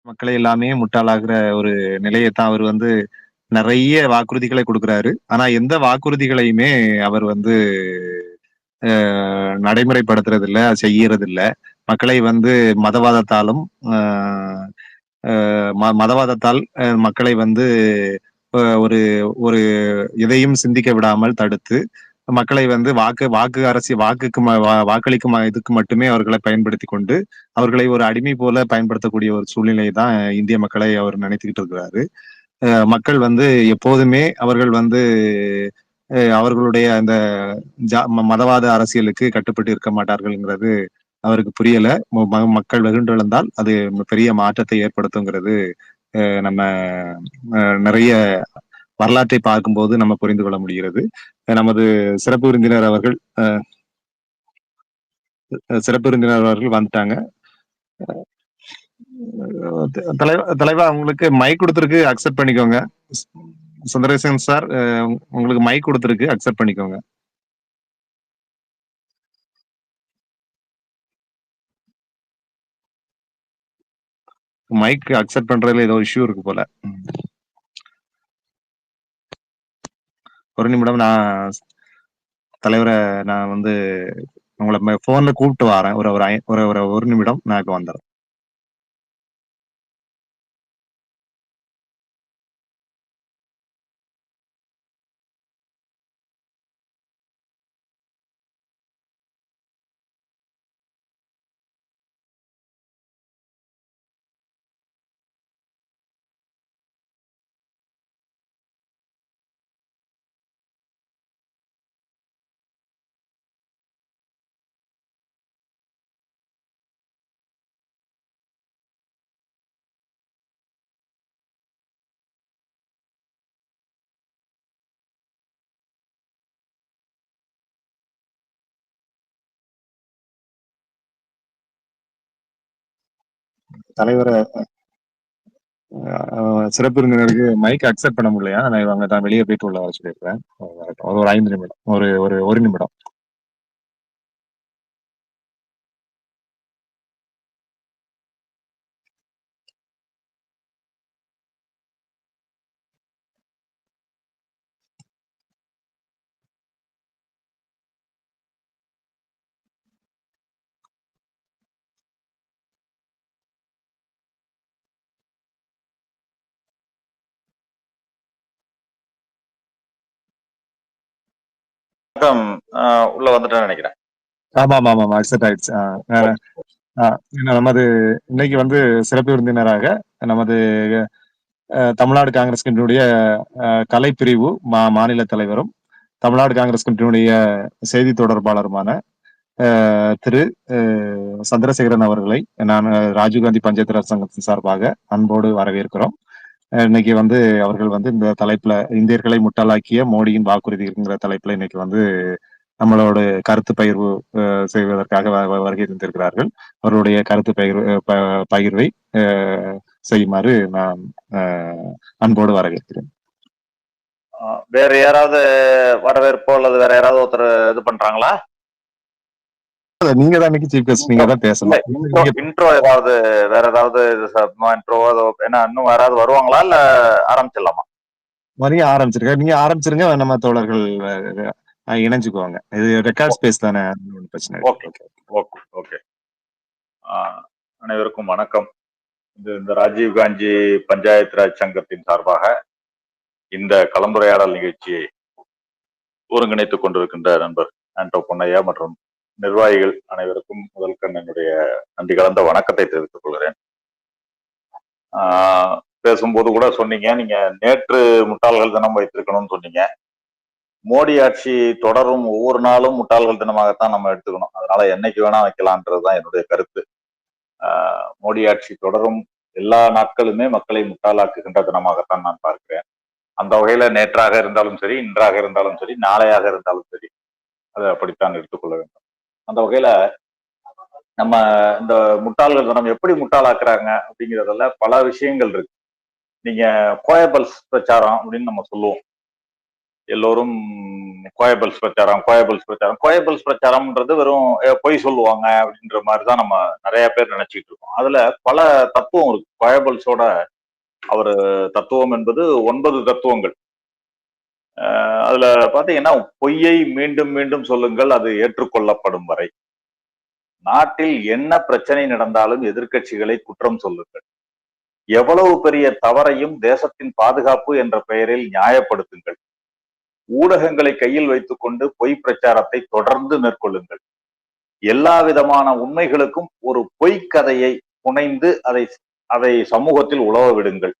மக்களை எல்லாமே முட்டாளாக்குற ஒரு நிலையத்தான் அவர் வந்து நெறைய வாக்குறுதிகளை குடுக்குறாரு. ஆனா, எந்த வாக்குறுதிகளையுமே அவர் வந்து அ நடைமுறைப்படுத்துறதில்ல, செய்யறதில்ல. மக்களை வந்து மதவாதத்தாலும், அ மதவாதத்தால் மக்களை வந்து ஒரு ஒரு எதையும் சிந்திக்க விடாமல் தடுத்து, மக்களை வந்து வாக்கு வாக்கு அரசி வாக்குக்கு வாக்களிக்கும் இதுக்கு மட்டுமே அவர்களை பயன்படுத்திக் கொண்டு, அவர்களை ஒரு அடிமை போல பயன்படுத்தக்கூடிய ஒரு சூழ்நிலை தான் இந்திய மக்களை அவர் நினைத்துக்கிட்டு இருக்கிறாரு. மக்கள் வந்து எப்போதுமே அவர்கள் வந்து அவர்களுடைய அந்த மதவாத அரசியலுக்கு கட்டுப்பட்டு இருக்க மாட்டார்கள்ங்கிறது அவருக்கு புரியல. மக்கள் வெகுண்டெழுந்தால் அது பெரிய மாற்றத்தை ஏற்படுத்துங்கிறது நம்ம நெறைய வரலாற்றை பார்க்கும்போது நம்ம புரிந்து கொள்ள முடிகிறது. நமது சிறப்பு விருந்தினர் அவர்கள் வந்துட்டாங்க. தலைவா உங்களுக்கு மைக் குடுத்திருக்கு. அக்செப்ட் பண்ணிக்கோங்க. சுந்தரேசன் சார் உங்களுக்கு மைக் குடுத்திருக்கு. அக்செப்ட் பண்ணிக்கோங்க. மைக் அக்செப்ட் பண்றதுல ஏதோ இஷ்யூ இருக்கு போல. ஒரு நிமிடம் தலைவர நான் வந்து உங்கள ஃபோன்ல கூப்பிட்டு வாரேன். ஒரு ஒரு ஒரு ஒரு 1 நிமிடம் நான் இப்ப வந்துர்றேன். தலைவர சிறப்பு விருந்தினருக்கு மைக் அக்செப்ட் பண்ண முடியலையா? நான் இவங்க தான் வெளிய போயிட்டு உள்ள வர சொல்லியிருக்கிறேன். ஒரு 5 நிமிடம். ஒரு ஒரு 1 நிமிடம். வணக்கம். உள்ள வந்துட்டேன்னு நினைக்கிறேன். ஆமாமாமா. அக்செப்ட் ஆயிடுச்சு. நமது இன்னைக்கு வந்து சிறப்பு விருந்தினராக நமது தமிழ்நாடு காங்கிரஸ் கமிட்டியினுடைய கலைப்பிரிவு மாநில தலைவரும், தமிழ்நாடு காங்கிரஸ் கமிட்டியினுடைய செய்தி தொடர்பாளருமான திரு சந்திரசேகரன் அவர்களை நான் ராஜீவ்காந்தி பஞ்சாயத்து ராஜ் சங்கத்தின் சார்பாக அன்போடு வரவேற்கிறோம். இன்னைக்கு வந்து அவர்கள் வந்து இந்த தலைப்புல இந்தியர்களை முட்டாளாக்கிய மோடியின் வாக்குறுதிங்கிற தலைப்புல இன்னைக்கு வந்து நம்மளோட கருத்து பகிர்வு செய்வதற்காக வருகை தந்திருக்கிறார்கள். அவருடைய கருத்து பகிர்வை செய்யுமாறு நான் அன்போடு வரவேற்கிறேன். வேற யாராவது வரவேற்போ அல்லது வேற யாராவது ஒருத்தர் இது பண்றாங்களா? நீங்க தான் இன்னைக்கு சீஃப் கெஸ்ட், நீங்க தான் பேசணும். இன்ட்ரோ ஏதாவது வேற ஏதாவது இன்ட்ரோ என்ன இன்னும் யாராவது வருவாங்களா இல்ல ஆரம்பிச்சிடலாமா? ஆரம்பிச்சிருக்க நீங்க ஆரம்பிச்சிருங்க, நம்ம தோழர்கள் இணைஞ்சுக்குவாங்க. இது ரெக்கார்ட் ஸ்பேஸ் தானே, பிரச்சனை. Okay okay okay. அனைவருக்கும் வணக்கம். இந்த ராஜீவ்காந்தி பஞ்சாயத்து ராஜ் சங்கத்தின் சார்பாக இந்த கலந்துரையாடல் நிகழ்ச்சியை ஒருங்கிணைத்துக் கொண்டிருக்கின்ற நண்பர் ஆண்டோ பொன்னையா மற்றும் நிர்வாகிகள் அனைவருக்கும் முதல் என்னுடைய நன்றி கலந்த வணக்கத்தை தெரிவித்துக் கொள்கிறேன். பேசும்போது கூட சொன்னீங்க, நீங்க நேற்று முட்டாள்கள் தினம் வைத்திருக்கணும்னு சொன்னீங்க. மோடி ஆட்சி தொடரும் ஒவ்வொரு நாளும் முட்டாள்கள் தினமாகத்தான் நம்ம எடுத்துக்கணும். அதனால என்னைக்கு வேணா வைக்கலான்றதுதான் என்னுடைய கருத்து. மோடி ஆட்சி தொடரும் எல்லா நாட்களுமே மக்களை முட்டாளாக்குகின்ற தினமாகத்தான் நான் பார்க்கிறேன். அந்த வகையில நேற்றாக இருந்தாலும் சரி, இன்றாக இருந்தாலும் சரி, நாளையாக இருந்தாலும் சரி, அதை அப்படித்தான் எடுத்துக்கொள்ள வேண்டும். அந்த வகையில நம்ம இந்த முட்டாள்கள் தினம் எப்படி முட்டாளாக்குறாங்க அப்படிங்கிறதுல பல விஷயங்கள் இருக்கு. நீங்க கோயபல்ஸ் பிரச்சாரம் அப்படின்னு நம்ம சொல்லுவோம். எல்லோரும் கோயபல்ஸ் பிரச்சாரம், கோயபல்ஸ் பிரச்சாரம், கோயபல்ஸ் பிரச்சாரம்ன்றது வெறும் பொய் சொல்லுவாங்க அப்படின்ற மாதிரிதான் நம்ம நிறைய பேர் நினைச்சிட்டு இருக்கோம். அதுல பல தத்துவம் இருக்கு. கோயபல்ஸோட அவர் தத்துவம் என்பது 9 தத்துவங்கள். அதுல பாத்தீங்கன்னா, பொய்யை மீண்டும் மீண்டும் சொல்லுங்கள், அது ஏற்றுக்கொள்ளப்படும் வரை. நாட்டில் என்ன பிரச்சனை நடந்தாலும் எதிர்க்கட்சிகளை குற்றம் சொல்லுங்கள். எவ்வளவு பெரிய தவறையும் தேசத்தின் பாதுகாப்பு என்ற பெயரில் நியாயப்படுத்துங்கள். ஊடகங்களை கையில் வைத்துக் கொண்டு பொய் பிரச்சாரத்தை தொடர்ந்து மேற்கொள்ளுங்கள். எல்லா விதமான உண்மைகளுக்கும் ஒரு பொய்க்கதையை புனைந்து அதை அதை சமூகத்தில் உலவ விடுங்கள்.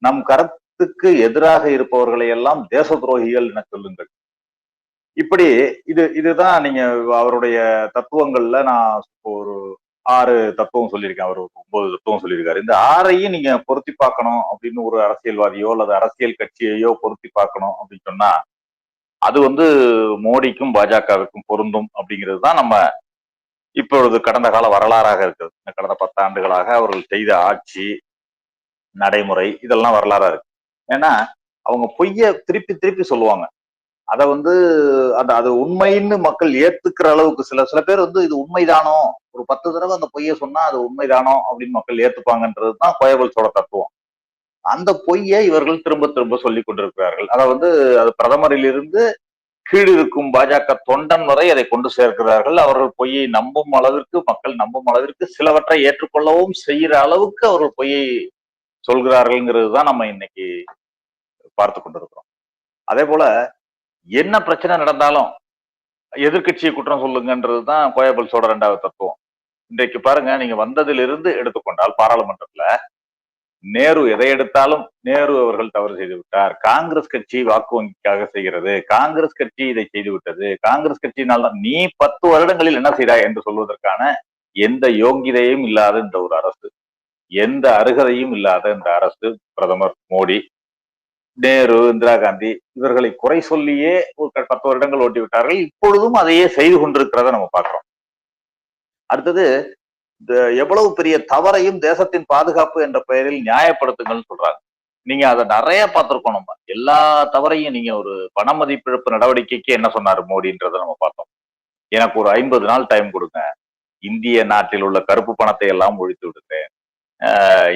நம் கருத்துக்கு எதிராக இருப்பவர்களை எல்லாம் தேச துரோகிகள் என சொல்லுங்கள். இப்படி இதுதான் நீங்க அவருடைய தத்துவங்கள்ல நான் ஒரு 6 தத்துவம் சொல்லியிருக்கேன். அவர் 9 தத்துவம் சொல்லியிருக்காரு. இந்த 6ஐயும் நீங்க பொருத்தி பார்க்கணும் அப்படின்னு ஒரு அரசியல்வாதியோ அல்லது அரசியல் கட்சியையோ பொருத்தி பார்க்கணும் அப்படின்னு சொன்னா அது மோடிக்கும் பாஜகவுக்கும் பொருந்தும் அப்படிங்கிறது தான் நம்ம இப்பொழுது கடந்த கால வரலாறாக இருக்கிறது. கடந்த 10 ஆண்டுகளாக அவர்கள் செய்த ஆட்சி நடைமுறை இதெல்லாம் வரலாறா இருக்கு. ஏன்னா அவங்க பொய்ய திருப்பி திருப்பி சொல்லுவாங்க. அத அது உண்மைன்னு மக்கள் ஏத்துக்கிற அளவுக்கு சில பேர் இது உண்மைதானோ, ஒரு 10 தடவை அந்த பொய்ய சொன்னா அது உண்மைதானோ அப்படின்னு மக்கள் ஏத்துப்பாங்கன்றதுதான் கோயபல்ஸோட தத்துவம். அந்த பொய்யை இவர்கள் திரும்ப திரும்ப சொல்லிக் கொண்டிருக்கிறார்கள். அது பிரதமரிலிருந்து கீழ் இருக்கும் பாஜக தொண்டன் வரை அதை கொண்டு சேர்க்கிறார்கள். அவர்கள் பொய்யை நம்பும் அளவிற்கு, மக்கள் நம்பும் அளவிற்கு, சிலவற்றை ஏற்றுக்கொள்ளவும் செய்யற அளவுக்கு அவர்கள் பொய்யை சொல்கிறார்கள்ங்கிறது தான் நம்ம இன்னைக்கு பார்த்து கொண்டிருக்கிறோம். அதே போல என்ன பிரச்சனை நடந்தாலும் எதிர்க்கட்சியை குற்றம் சொல்லுங்கன்றதுதான் கோயபல்ஸோட 2வது தத்துவம். இன்றைக்கு பாருங்க, நீங்க வந்ததிலிருந்து எடுத்துக்கொண்டால் பாராளுமன்றத்துல நேரு எதை எடுத்தாலும் நேரு அவர்கள் தவறு செய்து விட்டார், காங்கிரஸ் கட்சி வாக்கு வங்கிக்காக செய்கிறது, காங்கிரஸ் கட்சி இதை செய்து விட்டது, காங்கிரஸ் கட்சியினால் நீ 10 வருடங்களில் என்ன செய்தாய் என்று சொல்வதற்கான எந்த யோகிதையும் இல்லாத இந்த ஒரு அரசு, எந்த அருகதையும் இல்லாத இந்த அரசு, பிரதமர் மோடி, நேரு, இந்திரா காந்தி இவர்களை குறை சொல்லியே ஒரு 10 வருடங்கள் ஓட்டி விட்டார்கள். இப்பொழுதும் அதையே செய்து கொண்டிருக்கிறத நம்ம பார்க்கிறோம். அடுத்தது, எவ்வளவு பெரிய தவறையும் தேசத்தின் பாதுகாப்பு என்ற பெயரில் நியாயப்படுத்துங்கள்னு சொல்றாங்க. நீங்க அதை நிறைய பார்த்திருக்கோம். நம்ம எல்லா தவறையும் நீங்க ஒரு பண மதிப்பிழப்பு நடவடிக்கைக்கு என்ன சொன்னாரு மோடின்றதை நம்ம பார்த்தோம். எனக்கு ஒரு 50 நாள் டைம் கொடுங்க, இந்திய நாட்டில் உள்ள கருப்பு பணத்தை எல்லாம் ஒழித்து விடுங்க,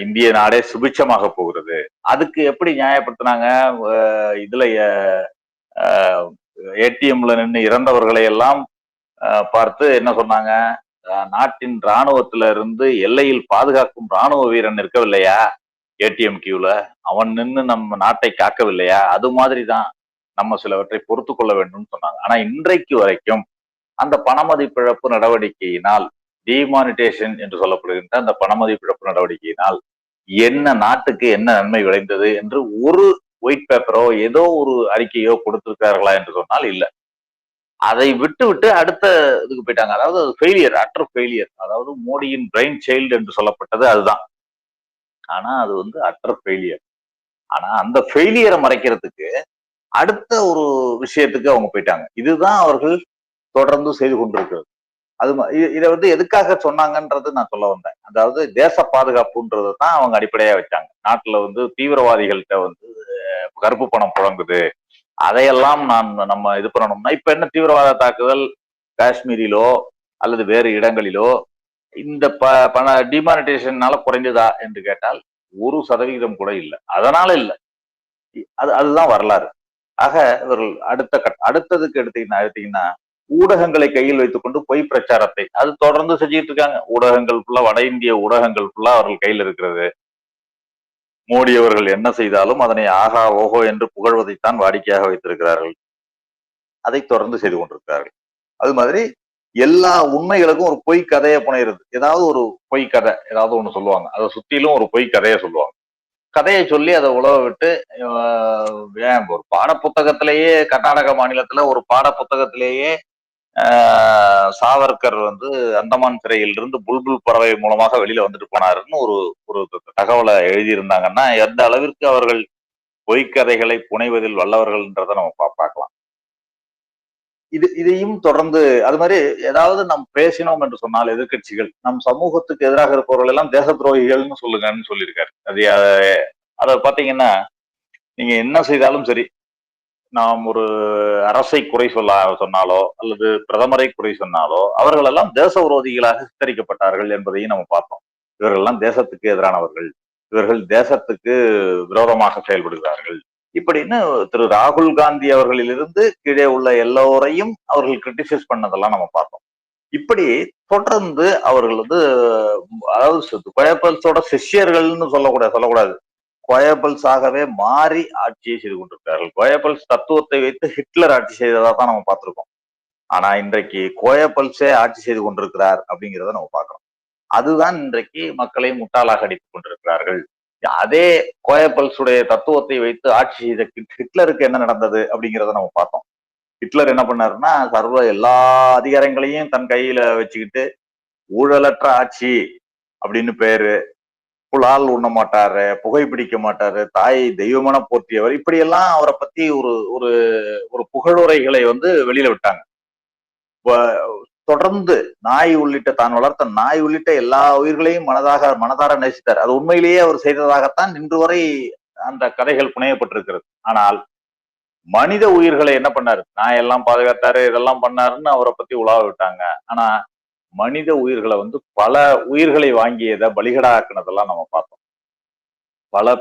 இந்திய நாடே சுபிட்சமாக போகிறது. அதுக்கு எப்படி நியாயப்படுத்தினாங்க? இதுல ஏடிஎம்ல நின்று இறந்தவர்களை எல்லாம் பார்த்து என்ன சொன்னாங்க? நாட்டின் ராணுவத்தில இருந்து எல்லையில் பாதுகாக்கும் ராணுவ வீரன் இருக்கவில்லையா ஏடிஎம் கியூல, அவன் நின்று நம்ம நாட்டை காக்கவில்லையா? அது மாதிரிதான் நம்ம சிலவற்றை பொறுத்து கொள்ள வேண்டும் சொன்னாங்க. ஆனா இன்றைக்கு வரைக்கும் அந்த பணமதிப்பிழப்பு நடவடிக்கையினால், டிமானிட்டேஷன் என்று சொல்லப்படுகின்ற அந்த பணமதிப்பிழப்பு நடவடிக்கையினால் என்ன நாட்டுக்கு என்ன நன்மை விளைந்தது என்று ஒரு ஒயிட் பேப்பரோ ஏதோ ஒரு அறிக்கையோ கொடுத்திருக்கார்களா என்று சொன்னால் இல்ல. அதை விட்டு விட்டு அடுத்த இதுக்கு போயிட்டாங்க. அதாவது ஃபெயிலியர், அட்டர் ஃபெயிலியர். அதாவது மோடியின் பிரெயின் சைல்டு என்று சொல்லப்பட்டது அதுதான். ஆனா அது அட்டர் ஃபெயிலியர். ஆனா அந்த ஃபெயிலியரை மறைக்கிறதுக்கு அடுத்த ஒரு விஷயத்துக்கு அவங்க போயிட்டாங்க. இதுதான் அவர்கள் தொடர்ந்து செய்து கொண்டிருக்கிறது. அது இதை எதுக்காக சொன்னாங்கன்றது நான் சொல்ல வந்தேன். அதாவது தேச பாதுகாப்புன்றதை தான் அவங்க அடிப்படையா வச்சாங்க. நாட்டுல தீவிரவாதிகள்கிட்ட கருப்பு பணம் புழங்குது, அதையெல்லாம் நம்ம இது பண்ணணும்னா, இப்ப என்ன தீவிரவாத தாக்குதல் காஷ்மீரிலோ அல்லது வேறு இடங்களிலோ இந்த பண டிமானிட்டேஷன்னால குறைஞ்சதா என்று கேட்டால் 1% கூட இல்லை. அதனால இல்லை. அதுதான் வரலாறு. ஆக இவர்கள் அடுத்ததுக்கு எடுத்தீங்கன்னா ஊடகங்களை கையில் வைத்துக் கொண்டு பொய் பிரச்சாரத்தை அது தொடர்ந்து செஞ்சுட்டு இருக்காங்க. ஊடகங்கள் ஃபுல்லா, வட இந்திய ஊடகங்கள் ஃபுல்லா அவர்கள் கையில் இருக்கிறது. மோடி அவர்கள் என்ன செய்தாலும் அதனை ஆகா ஓஹோ என்று புகழ்வதைத்தான் வாடிக்கையாக வைத்திருக்கிறார்கள். அதை தொடர்ந்து செய்து கொண்டிருக்கிறார்கள். அது மாதிரி எல்லா உண்மைகளுக்கும் ஒரு பொய் கதையை புனைகிறது. ஏதாவது ஒரு பொய் கதை ஏதாவது ஒண்ணு சொல்லுவாங்க, அதை சுத்திலும் ஒரு பொய் கதையை சொல்லுவாங்க. கதையை சொல்லி அதை உழவ விட்டு ஏன் ஒரு பாட புத்தகத்திலேயே, கர்நாடக மாநிலத்துல ஒரு பாட புத்தகத்திலேயே சாவர்கர் அந்தமான் சிறையில் இருந்து புல்புல் பறவை மூலமாக வெளியில வந்துட்டு போனாருன்னு ஒரு ஒரு தகவலை எழுதியிருந்தாங்கன்னா எந்த அளவிற்கு அவர்கள் பொய்க்கதைகளை புனைவதில் வல்லவர்கள்ன்றதை நம்ம பார்க்கலாம். இதையும் தொடர்ந்து அது மாதிரி ஏதாவது நாம் பேசினோம் என்று சொன்னால் எதிர்கட்சிகள் நம் சமூகத்துக்கு எதிராக இருப்பவர்கள் எல்லாம் தேச துரோகிகள்னு சொல்லுங்கன்னு சொல்லியிருக்காரு. அதை பாத்தீங்கன்னா நீங்க என்ன செய்தாலும் சரி, நாம் ஒரு அரசை குறை சொன்னாலோ அல்லது பிரதமரை குறை சொன்னாலோ அவர்கள் எல்லாம் தேச விரோதிகளாக சித்தரிக்கப்பட்டார்கள் என்பதையும் நம்ம பார்த்தோம். இவர்கள் எல்லாம் தேசத்துக்கு எதிரானவர்கள், இவர்கள் தேசத்துக்கு விரோதமாக செயல்படுகிறார்கள் இப்படின்னு திரு ராகுல் காந்தி அவர்களிலிருந்து கீழே உள்ள எல்லோரையும் அவர்கள் கிரிட்டிசைஸ் பண்ணதெல்லாம் நம்ம பார்த்தோம். இப்படி தொடர்ந்து அவர்கள் வந்து அதாவது கோயபல்ஸோட சிஷ்யர்கள்னு சொல்லக்கூடாது கோயபல்ஸாகவே மாறி ஆட்சியை செய்து கொண்டிருக்கிறார்கள். கோயபல்ஸ் தத்துவத்தை வைத்து ஹிட்லர் ஆட்சி செய்ததா தான் நம்ம பார்த்திருக்கோம். ஆனா இன்றைக்கு கோயபல்ஸே ஆட்சி செய்து கொண்டிருக்கிறார் அப்படிங்கிறத நம்ம பார்க்கிறோம். அதுதான் இன்றைக்கு மக்களை முட்டாளாக அடித்துக் கொண்டிருக்கிறார்கள். அதே கோயபல்ஸுடைய தத்துவத்தை வைத்து ஆட்சி செய்த ஹிட்லருக்கு என்ன நடந்தது அப்படிங்கிறத நம்ம பார்த்தோம். ஹிட்லர் என்ன பண்ணாருன்னா சர்வ எல்லா அதிகாரங்களையும் தன் கையில வச்சுக்கிட்டு ஊழலற்ற ஆட்சி அப்படின்னு பேரு, புலால் உண்ண மாட்டாரு, புகைப்பிடிக்க மாட்டாரு, தாயை தெய்வமான போற்றியவர், இப்படி எல்லாம் அவரை பத்தி ஒரு ஒரு ஒரு புகழுரைகளை வந்து வெளியில விட்டாங்க. தொடர்ந்து நாய் உள்ளிட்ட தான் வளர்த்த நாய் உள்ளிட்ட எல்லா உயிர்களையும் மனதார நேசித்தார். அது உண்மையிலேயே அவர் செய்ததாகத்தான் இன்று வரை அந்த கதைகள் புனையப்பட்டிருக்கிறது. ஆனால் மனித உயிர்களை என்ன பண்ணாரு, நாயெல்லாம் பாதுகாத்தாரு, இதெல்லாம் பண்ணாருன்னு அவரை பத்தி உலாவ விட்டாங்க. ஆனா மனித உயிர்களை வந்து பல உயிர்களை வாங்கியதை பலிகடா ஆக்குனதெல்லாம் நம்ம பார்த்தோம்.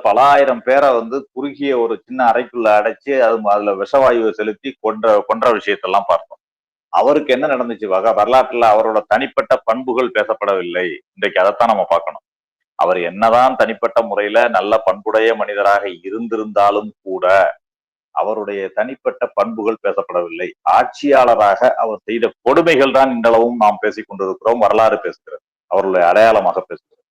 பல ஆயிரம் பேரை வந்து குறுகிய ஒரு சின்ன அறைக்குள்ள அடைச்சு அதுல விஷவாயுவை செலுத்தி கொன்ற விஷயத்தெல்லாம் பார்த்தோம். அவருக்கு என்ன நடந்துச்சு வரலாற்றுல அவரோட தனிப்பட்ட பண்புகள் பேசப்படவில்லை. இன்றைக்கு அதைத்தான் நம்ம பார்க்கணும். அவர் என்னதான் தனிப்பட்ட முறையில நல்ல பண்புடைய மனிதராக இருந்திருந்தாலும் கூட அவருடைய தனிப்பட்ட பண்புகள் பேசப்படவில்லை. ஆட்சியாளராக அவர் செய்த கொடுமைகள் தான் இன்றளவும் நாம் பேசிக் கொண்டிருக்கிறோம், வரலாறு பேசுகிறது, அவருடைய அடையாளமாக பேசுகிறது.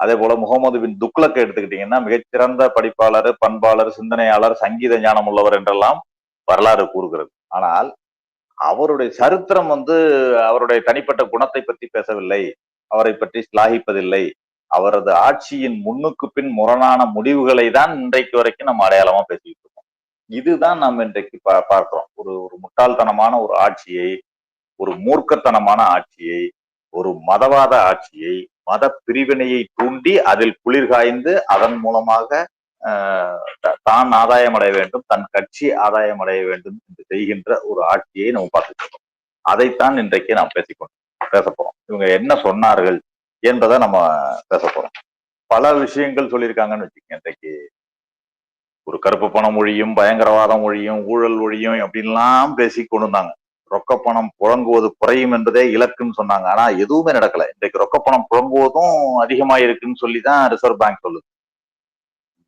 அதே போல முகமது பின் துக்ளக் எடுத்துக்கிட்டீங்கன்னா மிகச்சிறந்த படிப்பாளர், பண்பாளர், சிந்தனையாளர், சங்கீத ஞானம் உள்ளவர் என்றெல்லாம் வரலாறு கூறுகிறது. ஆனால் அவருடைய சரித்திரம் வந்து அவருடைய தனிப்பட்ட குணத்தை பற்றி பேசவில்லை, அவரை பற்றி சிலாகிப்பதில்லை. அவரது ஆட்சியின் முன்னுக்கு பின் முரணான முடிவுகளை தான் இன்றைக்கு வரைக்கும் நம்ம அடையாளமா பேசிக்கிட்டு இருக்கோம். இதுதான் நம்ம இன்றைக்கு பார்க்கிறோம். ஒரு முட்டாள்தனமான ஒரு ஆட்சியை, ஒரு மூர்க்கத்தனமான ஆட்சியை, ஒரு மதவாத ஆட்சியை, மத பிரிவினையை தூண்டி அதில் குளிர்காய்ந்து அதன் மூலமாக தான் ஆதாயம் அடைய வேண்டும், தன் கட்சி ஆதாயம் அடைய வேண்டும் என்று செய்கின்ற ஒரு ஆட்சியை நம்ம பார்த்துட்டு இருக்கோம். அதைத்தான் இன்றைக்கு நாம் பேச போறோம். இவங்க என்ன சொன்னார்கள் என்பதை நம்ம பேச போறோம். பல விஷயங்கள் சொல்லியிருக்காங்கன்னு வச்சுக்கோங்க. இன்றைக்கு ஒரு கருப்பு பணம் ஒழியும், பயங்கரவாதம் ஒழியும், ஊழல் ஒழியும் அப்படின்லாம் பேசி கொண்டு வந்தாங்க. ரொக்க பணம் புழங்குவது குறையும் என்பதே இலக்குன்னு சொன்னாங்க. ஆனா எதுவுமே நடக்கல. இன்றைக்கு ரொக்க பணம் புழங்குவதும் அதிகமா இருக்குன்னு சொல்லிதான் ரிசர்வ் பேங்க் சொல்லுது.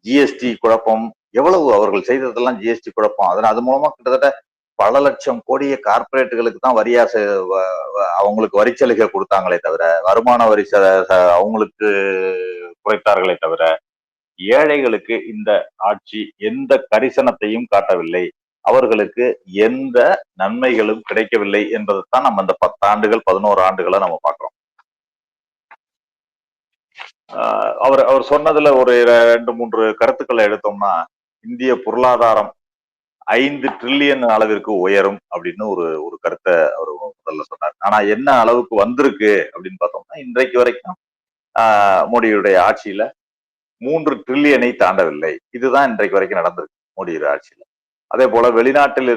ஜிஎஸ்டி குழப்பம் எவ்வளவு அவர்கள் செய்ததெல்லாம் ஜிஎஸ்டி குழப்பம். அது மூலமா கிட்டத்தட்ட பல லட்சம் கோடிய கார்பரேட்டுகளுக்கு தான் அவங்களுக்கு வரிச்சலுகை கொடுத்தாங்களே தவிர, வருமான வரி அவங்களுக்கு குறைத்தார்களே தவிர, ஏழைகளுக்கு இந்த ஆட்சி எந்த கரிசனத்தையும் காட்டவில்லை, அவர்களுக்கு எந்த நன்மைகளும் கிடைக்கவில்லை என்பதைத்தான் நம்ம இந்த 10 ஆண்டுகள் 11 ஆண்டுகளை நம்ம பார்க்கிறோம். அவர் சொன்னதுல ஒரு 2-3 கருத்துக்களை எடுத்தோம்னா, இந்திய பொருளாதாரம் 5 டிரில்லியன் அளவிற்கு உயரும் அப்படின்னு ஒரு கருத்தை அவர் முதல்ல சொன்னார். ஆனா என்ன அளவுக்கு வந்திருக்கு அப்படின்னு பார்த்தோம்னா, இன்றைக்கு வரைக்கும் மோடியுடைய ஆட்சியில 3 டிரில்லியனை தாண்டவில்லை. இதுதான் இன்றைக்கு வரைக்கும் நடந்திருக்கு மோடியுடைய ஆட்சியில. அதே போல வெளிநாட்டில்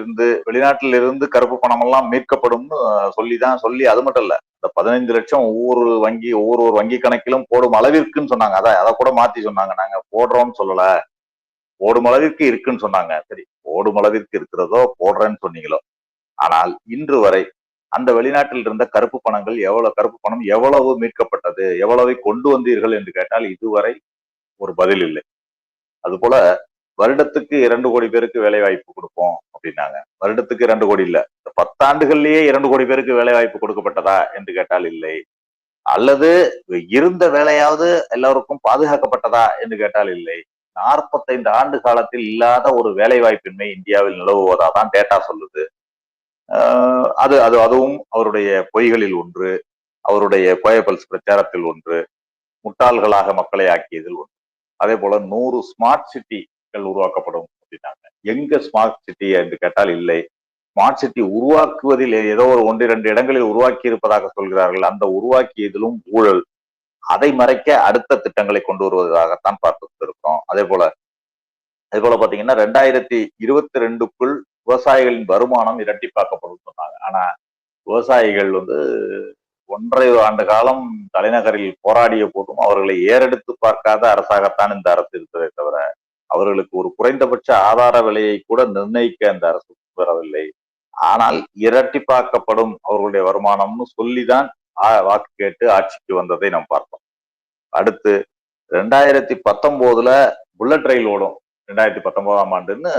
இருந்து கருப்பு பணம் எல்லாம் மீட்கப்படும்னு சொல்லி அது மட்டும் இல்ல, இந்த 15 லட்சம் ஒவ்வொரு வங்கி கணக்கிலும் போடும் அளவிற்குன்னு சொன்னாங்க. அதை கூட மாத்தி சொன்னாங்க. நாங்க போடுறோம்னு சொல்லல, போடும் அளவிற்கு இருக்குன்னு சொன்னாங்க. சரி, போடும் அளவிற்கு இருக்கிறதோ போடுறேன்னு சொன்னீங்களோ, ஆனால் இன்று வரை அந்த வெளிநாட்டில் இருந்த கருப்பு பணம் எவ்வளவு மீட்கப்பட்டது, எவ்வளவை கொண்டு வந்தீர்கள் என்று கேட்டால் இதுவரை ஒரு பதில் இல்லை. அது போல வருடத்துக்கு 2 கோடி பேருக்கு வேலை வாய்ப்பு கொடுப்போம் அப்படின்னாங்க. வருடத்துக்கு 2 கோடி இல்ல, 10 ஆண்டுகள்லயே 2 கோடி பேருக்கு வேலை வாய்ப்பு கொடுக்கப்பட்டதா என்று கேட்டால் இல்லை. அல்லது இருந்த வேலையாவது எல்லாருக்கும் பாதுகாக்கப்பட்டதா என்று கேட்டால் இல்லை. 45 ஆண்டு காலத்தில் இல்லாத ஒரு வேலை வாய்ப்பின்மை இந்தியாவில் நிலவுவதா தான் டேட்டா சொல்லுது. அதுவும் அவருடைய பொய்களில் ஒன்று, அவருடைய கோயபல்ஸ் பிரச்சாரத்தில் ஒன்று, முட்டாள்களாக மக்களை ஆக்கியதில் ஒன்று. அதே போல 100 ஸ்மார்ட் சிட்டிகள் உருவாக்கப்படும் அப்படின்னாங்க. எங்க ஸ்மார்ட் சிட்டி என்று கேட்டால் இல்லை. ஸ்மார்ட் சிட்டி உருவாக்குவதில் ஏதோ ஒரு 1-2 இடங்களில் உருவாக்கி இருப்பதாக சொல்கிறார்கள். அந்த உருவாக்கியதிலும் ஊழல். அதை மறைக்க அடுத்த திட்டங்களை கொண்டு வருவதாகத்தான் பார்த்து இருக்கிறோம். அதே போல அதே போல பாத்தீங்கன்னா 2022க்குள் விவசாயிகளின் வருமானம் இரட்டிப்பாக்கப்படும் சொன்னாங்க. ஆனா விவசாயிகள் வந்து 1½ ஆண்டு காலம் தலைநகரில் போராடிய போதும் அவர்களை ஏறெடுத்து பார்க்காத அரசாகத்தான் இந்த அரசு இருக்கிறதே தவிர அவர்களுக்கு ஒரு குறைந்தபட்ச ஆதார விலையை கூட நிர்ணயிக்க அந்த அரசு வரவில்லை. ஆனால் இரட்டிப்பாக்கப்படும் அவர்களுடைய வருமானம்னு சொல்லிதான் வாக்கு கேட்டு ஆட்சிக்கு வந்ததை நாம் பார்த்தோம். அடுத்து 2019 புல்லட் ரயில் ஓடும் 2019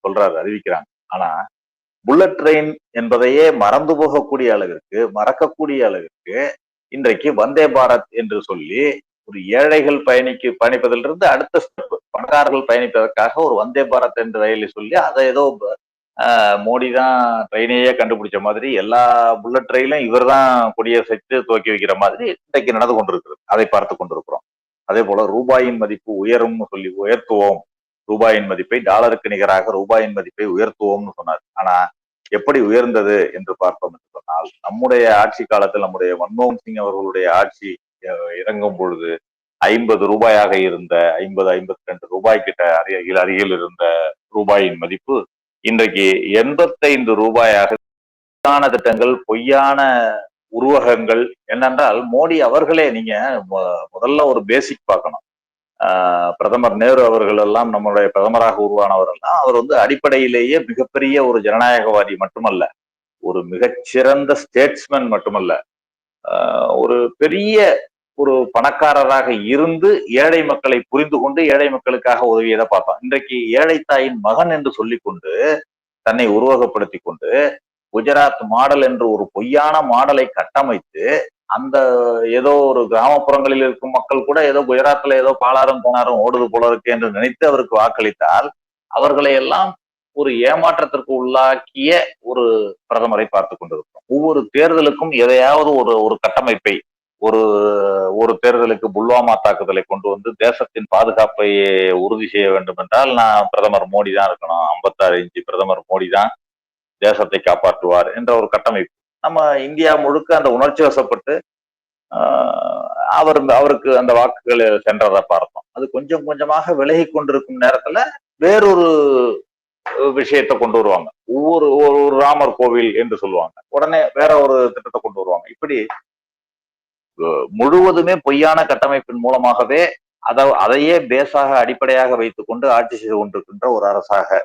சொல்றாரு, அறிவிக்கிறாங்க. ஆனா புல்லட் ட்ரெயின் என்பதையே மறந்து போகக்கூடிய அளவிற்கு, மறக்கக்கூடிய அளவிற்கு இன்றைக்கு வந்தே பாரத் என்று சொல்லி ஒரு ஏழைகள் பயணிப்பதிலிருந்து அடுத்த ஸ்டெப் பணக்காரர்கள் பயணிப்பதற்காக ஒரு வந்தே பாரத் என்ற ரயிலை சொல்லி அதை ஏதோ மோடி தான் ட்ரெயினையே கண்டுபிடிச்ச மாதிரி எல்லா புல்லட் ரயிலும் இவர் தான் கொடியசைத்து துவக்கி வைக்கிற மாதிரி இன்றைக்கு நடந்து கொண்டிருக்கிறது. அதை பார்த்து கொண்டிருக்கிறோம். அதே போல ரூபாயின் மதிப்பு உயரும்னு சொல்லி உயர்த்துவோம், ரூபாயின் மதிப்பை டாலருக்கு நிகராக ரூபாயின் மதிப்பை உயர்த்துவோம்னு சொன்னார். ஆனா எப்படி உயர்ந்தது என்று பார்த்தோம் என்று சொன்னால் நம்முடைய ஆட்சி காலத்தில் நம்முடைய மன்மோகன் சிங் அவர்களுடைய ஆட்சி இறங்கும் பொழுது 50 ரூபாயாக இருந்த 52 கிட்ட அருகில் இருந்த ரூபாயின் மதிப்பு இன்றைக்கு 85 ரூபாயாக. பொய்யான திட்டங்கள், பொய்யான உருவகங்கள். என்னென்றால் மோடி அவர்களே, நீங்க முதல்ல ஒரு பேசிக் பார்க்கணும். பிரதமர் நேரு அவர்கள் எல்லாம் நம்மளுடைய பிரதமராக உருவானவர் எல்லாம் அவர் வந்து அடிப்படையிலேயே மிகப்பெரிய ஒரு ஜனநாயகவாதி மட்டுமல்ல, ஒரு மிகச்சிறந்த ஸ்டேட்ஸ்மேன் மட்டுமல்ல, ஒரு பெரிய ஒரு பணக்காரராக இருந்து ஏழை மக்களை புரிந்து கொண்டு ஏழை மக்களுக்காக உதவியதை பார்த்தோம். இன்றைக்கு ஏழை தாயின் மகன் என்று சொல்லிக்கொண்டு தன்னை உருவகப்படுத்தி கொண்டு குஜராத் மாடல் என்று ஒரு பொய்யான மாடலை கட்டமைத்து அந்த ஏதோ ஒரு கிராமப்புறங்களில் இருக்கும் மக்கள் கூட ஏதோ குஜராத்ல ஏதோ பாலாறும் போனாரும் ஓடுது போல இருக்கு என்று நினைத்து அவருக்கு வாக்களித்தால் அவர்களை எல்லாம் ஒரு ஏமாற்றத்திற்கு உள்ளாக்கிய ஒரு பிரதமரை பார்த்து கொண்டிருக்கிறோம். ஒவ்வொரு தேர்தலுக்கும் எதையாவது ஒரு கட்டமைப்பை, ஒரு தேர்தலுக்கு புல்வாமா தாக்குதலை கொண்டு வந்து தேசத்தின் பாதுகாப்பை உறுதி செய்ய வேண்டும் என்றால் நான் பிரதமர் மோடி தான் இருக்கணும், 56 இன்ச்சு பிரதமர் மோடி தான் தேசத்தை காப்பாற்றுவார் என்ற ஒரு கட்டமைப்பு. நம்ம இந்தியா முழுக்க அந்த உணர்ச்சி வசப்பட்டு அவருக்கு அந்த வாக்குகள் சென்றதை பார்த்தோம். அது கொஞ்சம் கொஞ்சமாக விலகி கொண்டிருக்கும் நேரத்துல வேறொரு விஷயத்தை கொண்டு வருவாங்க. ஒரு ராமர் கோவில் என்று சொல்லுவாங்க, உடனே வேற ஒரு திட்டத்தை கொண்டு வருவாங்க. இப்படி முழுவதுமே பொய்யான கட்டமைப்பின் மூலமாகவே அதையே பேஸாக அடிப்படையாக வைத்துக் கொண்டு ஆட்சி செய்து கொண்டிருக்கின்ற ஒரு அரசாக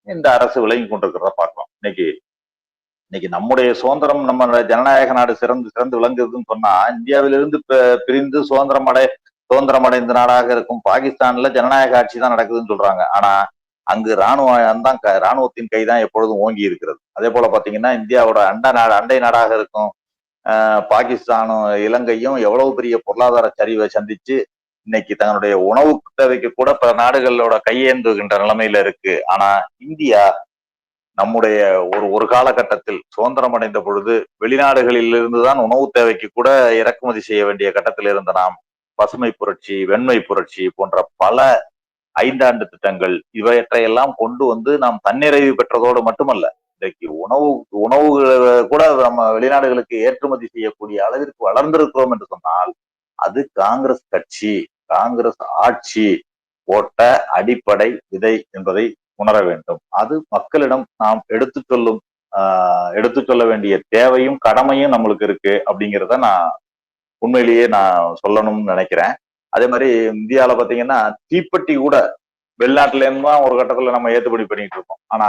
இந்த அரசு விளங்கி கொண்டிருக்கிறத பார்க்கலாம். இன்னைக்கு நம்முடைய சுதந்திரம், நம்ம ஜனநாயக நாடு சிறந்து விளங்குதுன்னு சொன்னா, இந்தியாவிலிருந்து பிரிந்து சுதந்திரம் அடைந்த நாடாக இருக்கும் பாகிஸ்தான்ல ஜனநாயக ஆட்சி தான் நடக்குதுன்னு சொல்றாங்க. ஆனா அங்கு ராணுவத்தின் கைதான் எப்பொழுதும் ஓங்கி இருக்கிறது. அதே போல பாத்தீங்கன்னா இந்தியாவோட அண்டை நாடாக இருக்கும் பாகிஸ்தானும் இலங்கையும் எவ்வளவு பெரிய பொருளாதார சரிவை சந்திச்சு இன்னைக்கு தன்னுடைய உணவு தேவைக்கு கூட பல நாடுகளோட கையேந்துகின்ற நிலைமையில இருக்கு. ஆனா இந்தியா நம்முடைய ஒரு காலகட்டத்தில் சுதந்திரம் அடைந்த பொழுது வெளிநாடுகளில் இருந்துதான் உணவு தேவைக்கு கூட இறக்குமதி செய்ய வேண்டிய கட்டத்தில் இருந்த நாம் பசுமை புரட்சி, வெண்மை புரட்சி போன்ற பல 5 ஆண்டு திட்டங்கள் இவற்றையெல்லாம் கொண்டு வந்து நாம் தன்னிறைவு பெற்றதோடு மட்டுமல்ல, இன்றைக்கு உணவு கூட நம்ம வெளிநாடுகளுக்கு ஏற்றுமதி செய்யக்கூடிய அளவிற்கு வளர்ந்திருக்கிறோம் என்று சொன்னால் அது காங்கிரஸ் ஆட்சி போட்ட அடிப்படை விதை என்பதை உணர வேண்டும். அது மக்களிடம் நாம் எடுத்து சொல்ல வேண்டிய தேவையும் கடமையும் நம்மளுக்கு இருக்கு அப்படிங்கிறத நான் உண்மையிலேயே நான் சொல்லணும்னு நினைக்கிறேன். அதே மாதிரி இந்தியாவில பாத்தீங்கன்னா தீப்பெட்டி கூட வெளிநாட்டுல இருந்து தான் ஒரு கட்டத்துல நம்ம ஏற்றுமதி பண்ணிட்டு இருக்கோம். ஆனா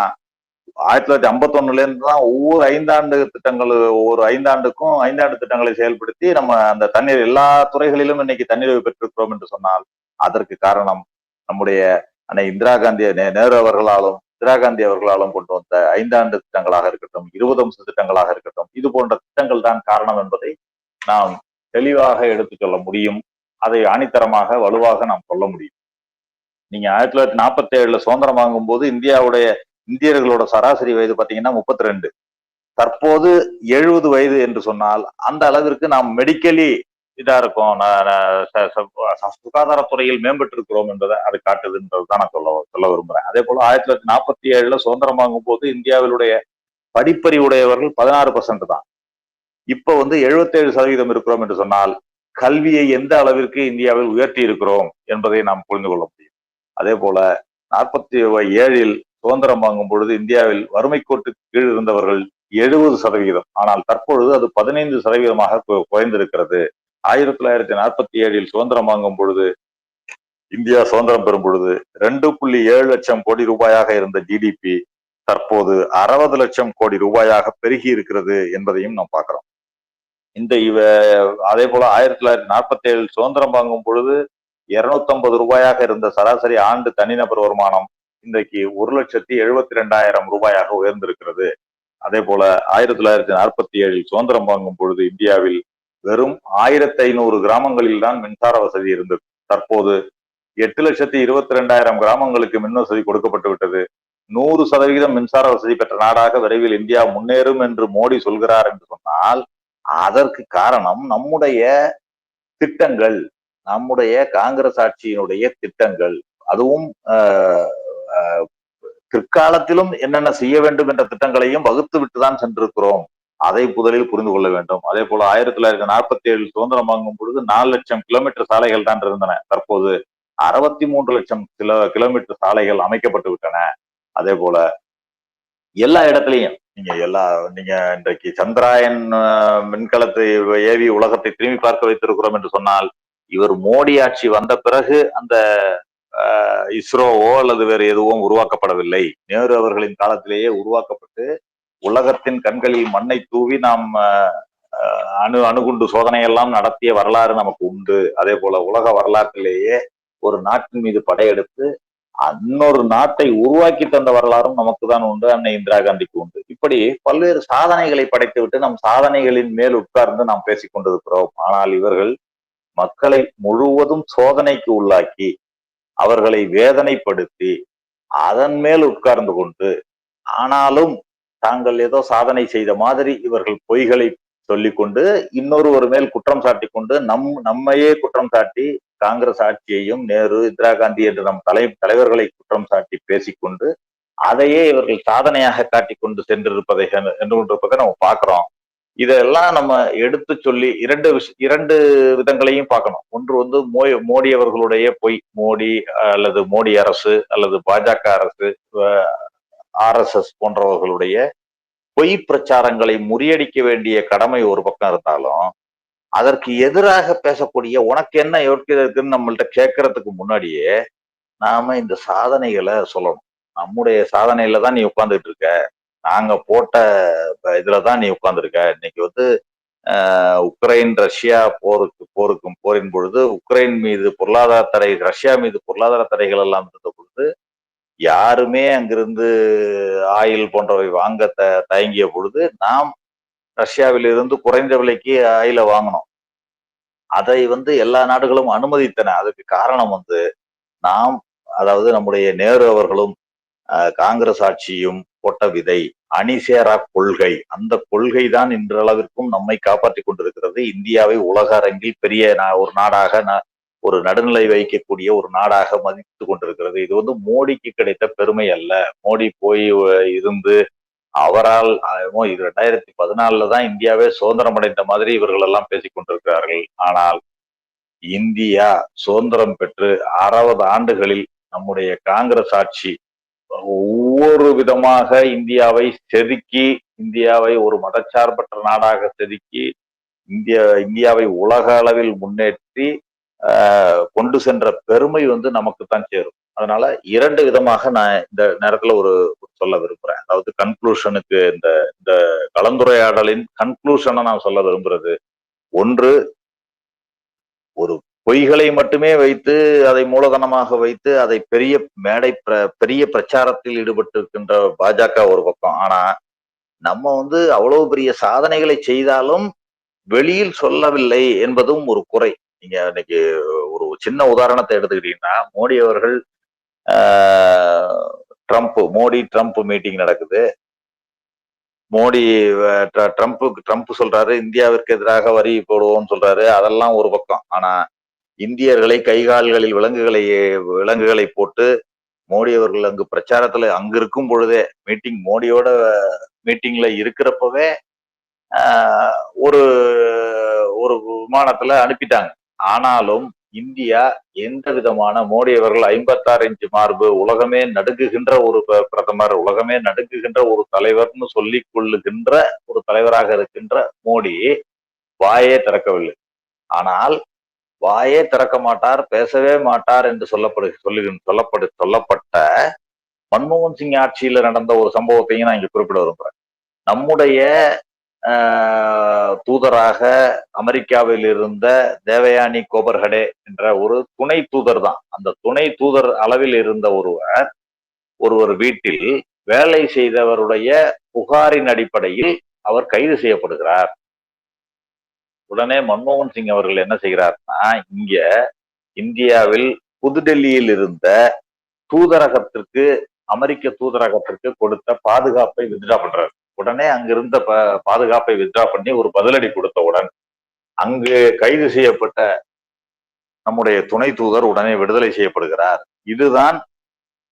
1951 இருந்து தான் ஒவ்வொரு 5 ஆண்டு ஆண்டுக்கும் 5 ஆண்டு திட்டங்களை செயல்படுத்தி நம்ம அந்த தண்ணீர் எல்லா துறைகளிலும் இன்னைக்கு தண்ணீரை பெற்றிருக்கிறோம் என்று சொன்னால் அதற்கு காரணம் நம்முடைய அன்னை நேரு அவர்களாலும் கொண்டு வந்த 5 ஆண்டு திட்டங்களாக இருக்கட்டும், 20 அம்ச திட்டங்களாக இருக்கட்டும், இது போன்ற திட்டங்கள் தான் காரணம் என்பதை நாம் தெளிவாக எடுத்துச் சொல்ல முடியும். அதை ஆணித்தரமாக வலுவாக நாம் சொல்ல முடியும். நீங்க 1947 சுதந்திரம் வாங்கும் போது இந்தியர்களோட சராசரி வயது பாத்தீங்கன்னா 32. தற்போது 70 வயது என்று சொன்னால் அந்த அளவிற்கு நாம் மெடிக்கலி இதா இருக்கும், சுகாதாரத்துறையில் மேம்பட்டு இருக்கிறோம் என்பதை அது காட்டுதுன்றதுதான் நான் சொல்ல விரும்புறேன். அதே போல 1947 சுதந்திரம் வாங்கும் போது இந்தியாவிலுடைய படிப்பறிவுடையவர்கள் 16% தான். இப்ப 77% இருக்கிறோம் என்று சொன்னால் கல்வியை எந்த அளவிற்கு இந்தியாவில் உயர்த்தி இருக்கிறோம் என்பதை நாம் புரிந்து கொள்ள முடியும். அதே போல 47 சுதந்திரம் வாங்கும் பொழுது இந்தியாவில் வறுமை கோட்டுக்கு கீழ் இருந்தவர்கள் 70%. ஆனால் தற்பொழுது அது 15% குறைந்திருக்கிறது. 1947 சுதந்திரம் வாங்கும் பொழுது, இந்தியா சுதந்திரம் பெறும் பொழுது 2.7 லட்சம் கோடி ரூபாயாக இருந்த ஜிடிபி தற்போது 60 லட்சம் கோடி ரூபாயாக பெருகி இருக்கிறது என்பதையும் நாம் பார்க்கிறோம். அதே போல 1947 சுதந்திரம் வாங்கும் பொழுது 250 ரூபாயாக இருந்த சராசரி ஆண்டு தனிநபர் வருமானம் இன்றைக்கு 1,72,000 ரூபாயாக உயர்ந்திருக்கிறது. அதே போல 1947 சுதந்திரம் வாங்கும் பொழுது இந்தியாவில் வெறும் 1500 கிராமங்களில் தான் மின்சார வசதி இருந்தது. தற்போது 8,22,000 கிராமங்களுக்கு மின் வசதி கொடுக்கப்பட்டு விட்டது. 100% மின்சார வசதி பெற்ற நாடாக விரைவில் இந்தியா முன்னேறும் என்று மோடி சொல்கிறார் என்று சொன்னால், அதற்கு காரணம் நம்முடைய திட்டங்கள், நம்முடைய காங்கிரஸ் ஆட்சியினுடைய திட்டங்கள். அதுவும் பிற்காலத்திலும் என்னென்ன செய்ய வேண்டும் என்ற திட்டங்களையும் வகுத்து விட்டுதான் சென்றிருக்கிறோம். அதை முதலில் புரிந்து கொள்ள வேண்டும். அதே போல 1947 சுதந்திரம் வாங்கும் பொழுது 4 லட்சம் கிலோமீட்டர் சாலைகள் தான் இருந்தன. தற்போது 63 லட்சம் கிலோமீட்டர் சாலைகள் அமைக்கப்பட்டு விட்டன. அதே போல எல்லா இடத்துலையும் நீங்க இன்றைக்கு சந்திராயன் விண்கலத்தை ஏவி உலகத்தை திரும்பி பார்க்க வைத்திருக்கிறோம் என்று சொன்னால், இவர் மோடி ஆட்சி வந்த பிறகு அந்த இஸ்ரோவோ அல்லது வேறு எதுவும் உருவாக்கப்படவில்லை. நேரு அவர்களின் காலத்திலேயே உருவாக்கப்பட்டு உலகத்தின் கண்களில் மண்ணை தூவி நாம் அணுகுண்டு சோதனை எல்லாம் நடத்திய வரலாறு நமக்கு உண்டு. அதே போல உலக வரலாற்றிலேயே ஒரு நாட்டின் மீது படையெடுத்து இன்னொரு நாட்டை உருவாக்கி தந்த வரலாறும் நமக்கு தான் உண்டு, அன்னை இந்திரா காந்திக்கு உண்டு. இப்படி பல்வேறு சாதனைகளை படைத்துவிட்டு நம் சாதனைகளின் மேல் உட்கார்ந்து நாம் பேசிக் கொண்டிருக்கிறோம். ஆனால் இவர்கள் மக்களை முழுவதும் சோதனைக்கு உள்ளாக்கி அவர்களை வேதனைப்படுத்தி அதன் மேல் உட்கார்ந்து கொண்டு, ஆனாலும் தாங்கள் ஏதோ சாதனை செய்த மாதிரி இவர்கள் பொய்களை சொல்லிக்கொண்டு இன்னொரு மேல் குற்றம் சாட்டி கொண்டு நம்மையே குற்றம் சாட்டி காங்கிரஸ் ஆட்சியையும் நேரு இந்திரா காந்தி என்று நம் தலைவர்களை குற்றம் சாட்டி பேசிக்கொண்டு அதையே இவர்கள் சாதனையாக காட்டிக்கொண்டு சென்றிருப்பதை நம்ம பார்க்கிறோம். இதெல்லாம் நம்ம எடுத்து சொல்லி இரண்டு விதங்களையும் பார்க்கணும். ஒன்று மோடி அவர்களுடைய பொய், மோடி அல்லது மோடி அரசு அல்லது பாஜக அரசு, RSS போன்றவர்களுடைய பொய் பிரச்சாரங்களை முறியடிக்க வேண்டிய கடமை ஒரு பக்கம் இருந்தாலும், அதற்கு எதிராக பேசக்கூடிய உனக்கு என்ன யோக்கியதை இருக்குன்னு நம்மள்ட்ட கேட்கறதுக்கு முன்னாடியே நாம இந்த சாதனைகளை சொல்லணும். நம்முடைய சாதனையில தான் நீ உட்கார்ந்துட்டு இருக்க, நாங்க போட்ட இதுலதான் நீ உட்கார்ந்துருக்க. இன்னைக்கு உக்ரைன் ரஷ்யா போரின் பொழுது உக்ரைன் மீது பொருளாதார தடை, ரஷ்யா மீது பொருளாதார தடைகள் எல்லாம் இருந்த பொழுது யாருமே அங்கிருந்து ஆயில் போன்றவை வாங்க தயங்கிய பொழுது நாம் ரஷ்யாவில் இருந்து குறைந்த விலைக்கு ஆயில வாங்கணும். அதை எல்லா நாடுகளும் அனுமதித்தன. அதுக்கு காரணம் நாம், அதாவது நம்முடைய நேரு அவர்களும் காங்கிரஸ் ஆட்சியும் போட்ட விதை, அணிசேரா கொள்கை. அந்த கொள்கை தான் இன்றளவிற்கும் நம்மை காப்பாற்றி கொண்டிருக்கிறது. இந்தியாவை உலக அரங்கில் பெரிய ஒரு நாடாக, ஒரு நடுநிலை வைக்கக்கூடிய ஒரு நாடாக மதித்து கொண்டிருக்கிறது. இது மோடிக்கு கிடைத்த பெருமை அல்ல. மோடி போய் இருந்து அவரால் 2014 தான் இந்தியாவே சுதந்திரம் அடைந்த மாதிரி இவர்கள் எல்லாம் பேசிக் கொண்டிருக்கிறார்கள். ஆனால் இந்தியா சுதந்திரம் பெற்று 60 ஆண்டுகளில் நம்முடைய காங்கிரஸ் ஆட்சி ஒவ்வொரு விதமாக இந்தியாவை செதுக்கி, இந்தியாவை ஒரு மதச்சார்பற்ற நாடாக செதுக்கி இந்தியாவை உலக அளவில் முன்னேற்றி கொண்டு சென்ற பெருமை நமக்குத்தான் சேரும். அதனால இரண்டு விதமாக நான் இந்த நேரத்துல சொல்ல விரும்புறேன். அதாவது கன்க்ளூஷனுக்கு, இந்த கலந்துரையாடலின் கன்க்ளூஷனை நான் சொல்ல விரும்புறது, ஒன்று, ஒரு பொய்களை மட்டுமே வைத்து அதை மூலதனமாக வைத்து அதை பெரிய பிரச்சாரத்தில் ஈடுபட்டு இருக்கின்ற பாஜக ஒரு பக்கம். ஆனா நம்ம அவ்வளவு பெரிய சாதனைகளை செய்தாலும் வெளியில் சொல்லவில்லை என்பதும் ஒரு குறை. நீங்க இன்னைக்கு ஒரு சின்ன உதாரணத்தை எடுத்துக்கிட்டீங்கன்னா, மோடி அவர்கள் மோடி ட்ரம்ப் மீட்டிங் நடக்குது. ட்ரம்ப் சொல்றாரு இந்தியாவிற்கு எதிராக வரி போடுவோம்னு சொல்றாரு. அதெல்லாம் ஒரு பக்கம். ஆனா இந்தியர்களை கைகால்களில் விலங்குகளை போட்டு மோடி அவர்கள் அங்கு பிரச்சாரத்துல அங்கு இருக்கும் பொழுதே, மோடியோட மீட்டிங்ல இருக்கிறப்பவே ஒரு விமானத்துல அனுப்பிட்டாங்க. ஆனாலும் இந்தியா எந்த விதமான மோடி அவர்கள் 56 இன்ச் மார்பு, உலகமே நடுங்குகின்ற ஒரு பிரதமர், உலகமே நடுங்குகின்ற ஒரு தலைவர்னு சொல்லிக் கொள்ளுகின்ற ஒரு தலைவராக இருக்கின்ற மோடி வாயே திறக்கவில்லை. ஆனால் வாயே திறக்க மாட்டார், பேசவே மாட்டார் என்று சொல்லப்பட்ட மன்மோகன் சிங் ஆட்சியில நடந்த ஒரு சம்பவத்தையும் நான் இங்க குறிப்பிட விரும்புறேன். நம்முடைய தூதராக அமெரிக்காவில் இருந்த தேவயானி கோபர்ஹடே என்ற ஒரு துணை தூதர் தான். அந்த துணை தூதர் அளவில் இருந்த ஒருவர் வீட்டில் வேலை செய்தவருடைய புகாரின் அடிப்படையில் அவர் கைது செய்யப்படுகிறார். உடனே மன்மோகன் சிங் அவர்கள் என்ன செய்கிறார்னா, இங்க இந்தியாவில் புதுடெல்லியில் இருந்த தூதரகத்திற்கு, அமெரிக்க தூதரகத்திற்கு கொடுத்த பாதுகாப்பை வித்ட்ரா பண்றாரு. உடனே அங்கிருந்த பாதுகாப்பை வித்ட்ரா பண்ணி ஒரு பதிலடி கொடுத்தவுடன் அங்கு கைது செய்யப்பட்ட நம்முடைய துணை தூதர் உடனே விடுதலை செய்யப்படுகிறார். இதுதான்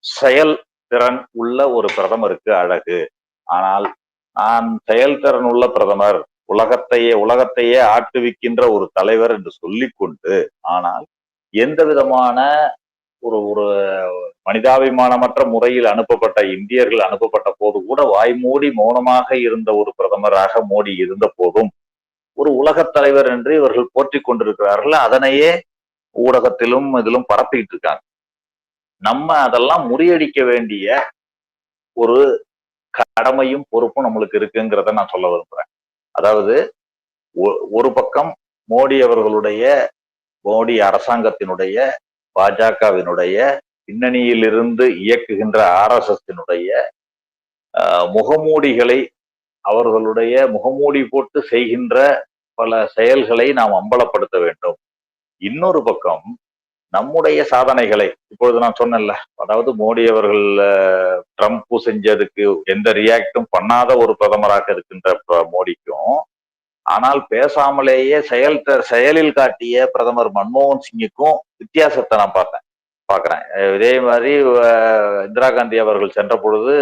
செயல் திறன் உள்ள ஒரு பிரதமருக்கு அழகு. ஆனால் நான் செயல்திறன் உள்ள பிரதமர், உலகத்தையே ஆட்டுவிக்கின்ற ஒரு தலைவர் என்று சொல்லிக்கொண்டு, ஆனால் எந்த விதமான ஒரு ஒரு மனிதாபிமானமற்ற முறையில் அனுப்பப்பட்ட இந்தியர்கள் அனுப்பப்பட்ட போது கூட வாய்மூடி மௌனமாக இருந்த ஒரு பிரதமராக மோடி இருந்த போதும் ஒரு உலகத் தலைவர் என்று இவர்கள் போற்றிக் கொண்டிருக்கிறார்கள். அதனையே ஊடகத்திலும் இதிலும் பரப்பிட்டு இருக்காங்க. நம்ம அதெல்லாம் முறியடிக்க வேண்டிய ஒரு கடமையும் பொறுப்பும் நம்மளுக்கு இருக்குங்கிறத நான் சொல்ல விரும்புறேன். அதாவது ஒரு பக்கம் மோடி அரசாங்கத்தினுடைய, பாஜகவினுடைய பின்னணியில் இருந்து இயக்குகின்ற RSSனுடைய முகமூடிகளை, அவர்களுடைய முகமூடி போட்டு செய்கின்ற பல செயல்களை நாம் அம்பலப்படுத்த வேண்டும். இன்னொரு பக்கம் நம்முடைய சாதனைகளை, இப்பொழுது நான் சொன்னேன்ல, அதாவது மோடி அவர்கள் ட்ரம்ப் செஞ்சதுக்கு எந்த ரியாக்டும் பண்ணாத ஒரு பிரதமராக இருக்கின்ற மோடிக்கும், ஆனால் பேசாமலேயே செயலில் காட்டிய பிரதமர் மன்மோகன் சிங்குக்கும் வித்தியாசத்தை நான் பார்க்கிறேன். இதே மாதிரி இந்திரா காந்தி அவர்கள் சென்ற பொழுது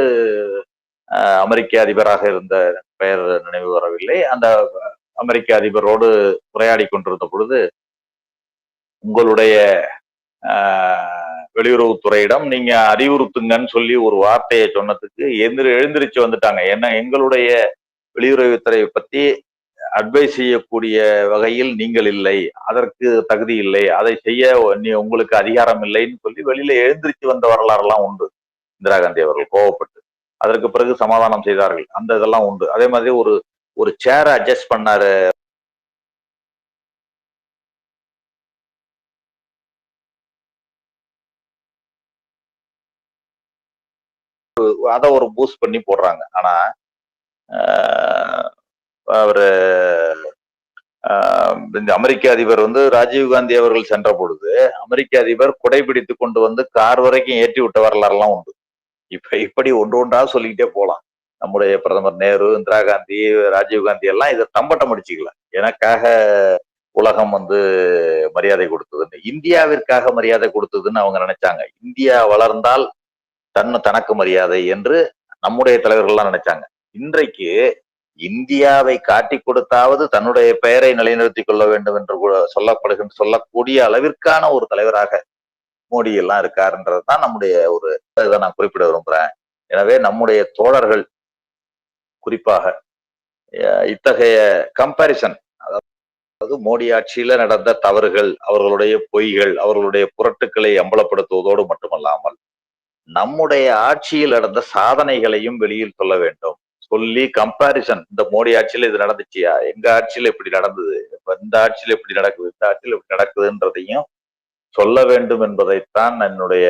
அமெரிக்க அதிபராக இருந்த பெயர் நினைவு வரவில்லை, அந்த அமெரிக்க அதிபரோடு உரையாடி கொண்டிருந்த பொழுது உங்களுடைய வெளியுறவுத்துறையிடம் நீங்க அறிவுறுத்துங்கன்னு சொல்லி ஒரு வார்த்தையை சொன்னதுக்கு எழுந்திருச்சு வந்துட்டாங்க. ஏன்னா எங்களுடைய வெளியுறவுத்துறை பத்தி அட்வைஸ் செய்யக்கூடிய வகையில் நீங்கள் இல்லை, அதற்கு தகுதி இல்லை, அதை செய்ய உங்களுக்கு அதிகாரம் இல்லைன்னு சொல்லி வெளியில எழுந்திருச்சு வந்த வரலாறுலாம் உண்டு. இந்திரா காந்தி அவர்கள் கோவப்பட்டு அதற்கு பிறகு சமாதானம் செய்தார்கள். அந்த இதெல்லாம் உண்டு. அதே மாதிரி ஒரு சேரை அட்ஜஸ்ட் பண்ணாரு. அதை ஒரு பூஸ்ட் பண்ணி போடுறாங்க. ஆனா அவரு இந்த அமெரிக்க அதிபர் ராஜீவ்காந்தி அவர்கள் சென்ற பொழுது அமெரிக்க அதிபர் குடைபிடித்து கொண்டு வந்து கார் வரைக்கும் ஏற்றி விட்ட வரலாறுலாம் உண்டு. இப்படி ஒன்றா சொல்லிக்கிட்டே போலாம். நம்முடைய பிரதமர் நேரு, இந்திரா காந்தி, ராஜீவ்காந்தி எல்லாம் இதை தம்பட்டம் அடிச்சுக்கல. எனக்காக உலகம் மரியாதை கொடுத்ததுன்னு, இந்தியாவிற்காக மரியாதை கொடுத்ததுன்னு அவங்க நினைச்சாங்க. இந்தியா வளர்ந்தால் தனக்கு மரியாதை என்று நம்முடைய தலைவர்கள்லாம் நினைச்சாங்க. இன்றைக்கு இந்தியாவை காட்டி கொடுத்தாவது தன்னுடைய பெயரை நிலைநிறுத்திக் கொள்ள வேண்டும் என்று சொல்லக்கூடிய அளவிற்கான ஒரு தலைவராக மோடி எல்லாம் இருக்காருன்றதுதான் நம்முடைய ஒரு இதை நான் குறிப்பிட விரும்புறேன். எனவே நம்முடைய தோழர்கள் குறிப்பாக இத்தகைய கம்பாரிசன், அதாவது மோடி ஆட்சியில நடந்த தவறுகள், அவர்களுடைய பொய்கள், அவர்களுடைய புரட்டுக்களை அம்பலப்படுத்துவதோடு மட்டுமல்லாமல் நம்முடைய ஆட்சியில் நடந்த சாதனைகளையும் வெளியில் சொல்ல வேண்டும். சொல்லி கம்பாரிசன், இந்த மோடி ஆட்சியில இது நடந்துச்சியா, எங்க ஆட்சியில இப்படி நடந்தது, இந்த ஆட்சியில இப்படி நடக்குது, இந்த ஆட்சியில இப்படி நடக்குதுன்றதையும் சொல்ல வேண்டும் என்பதைத்தான் என்னுடைய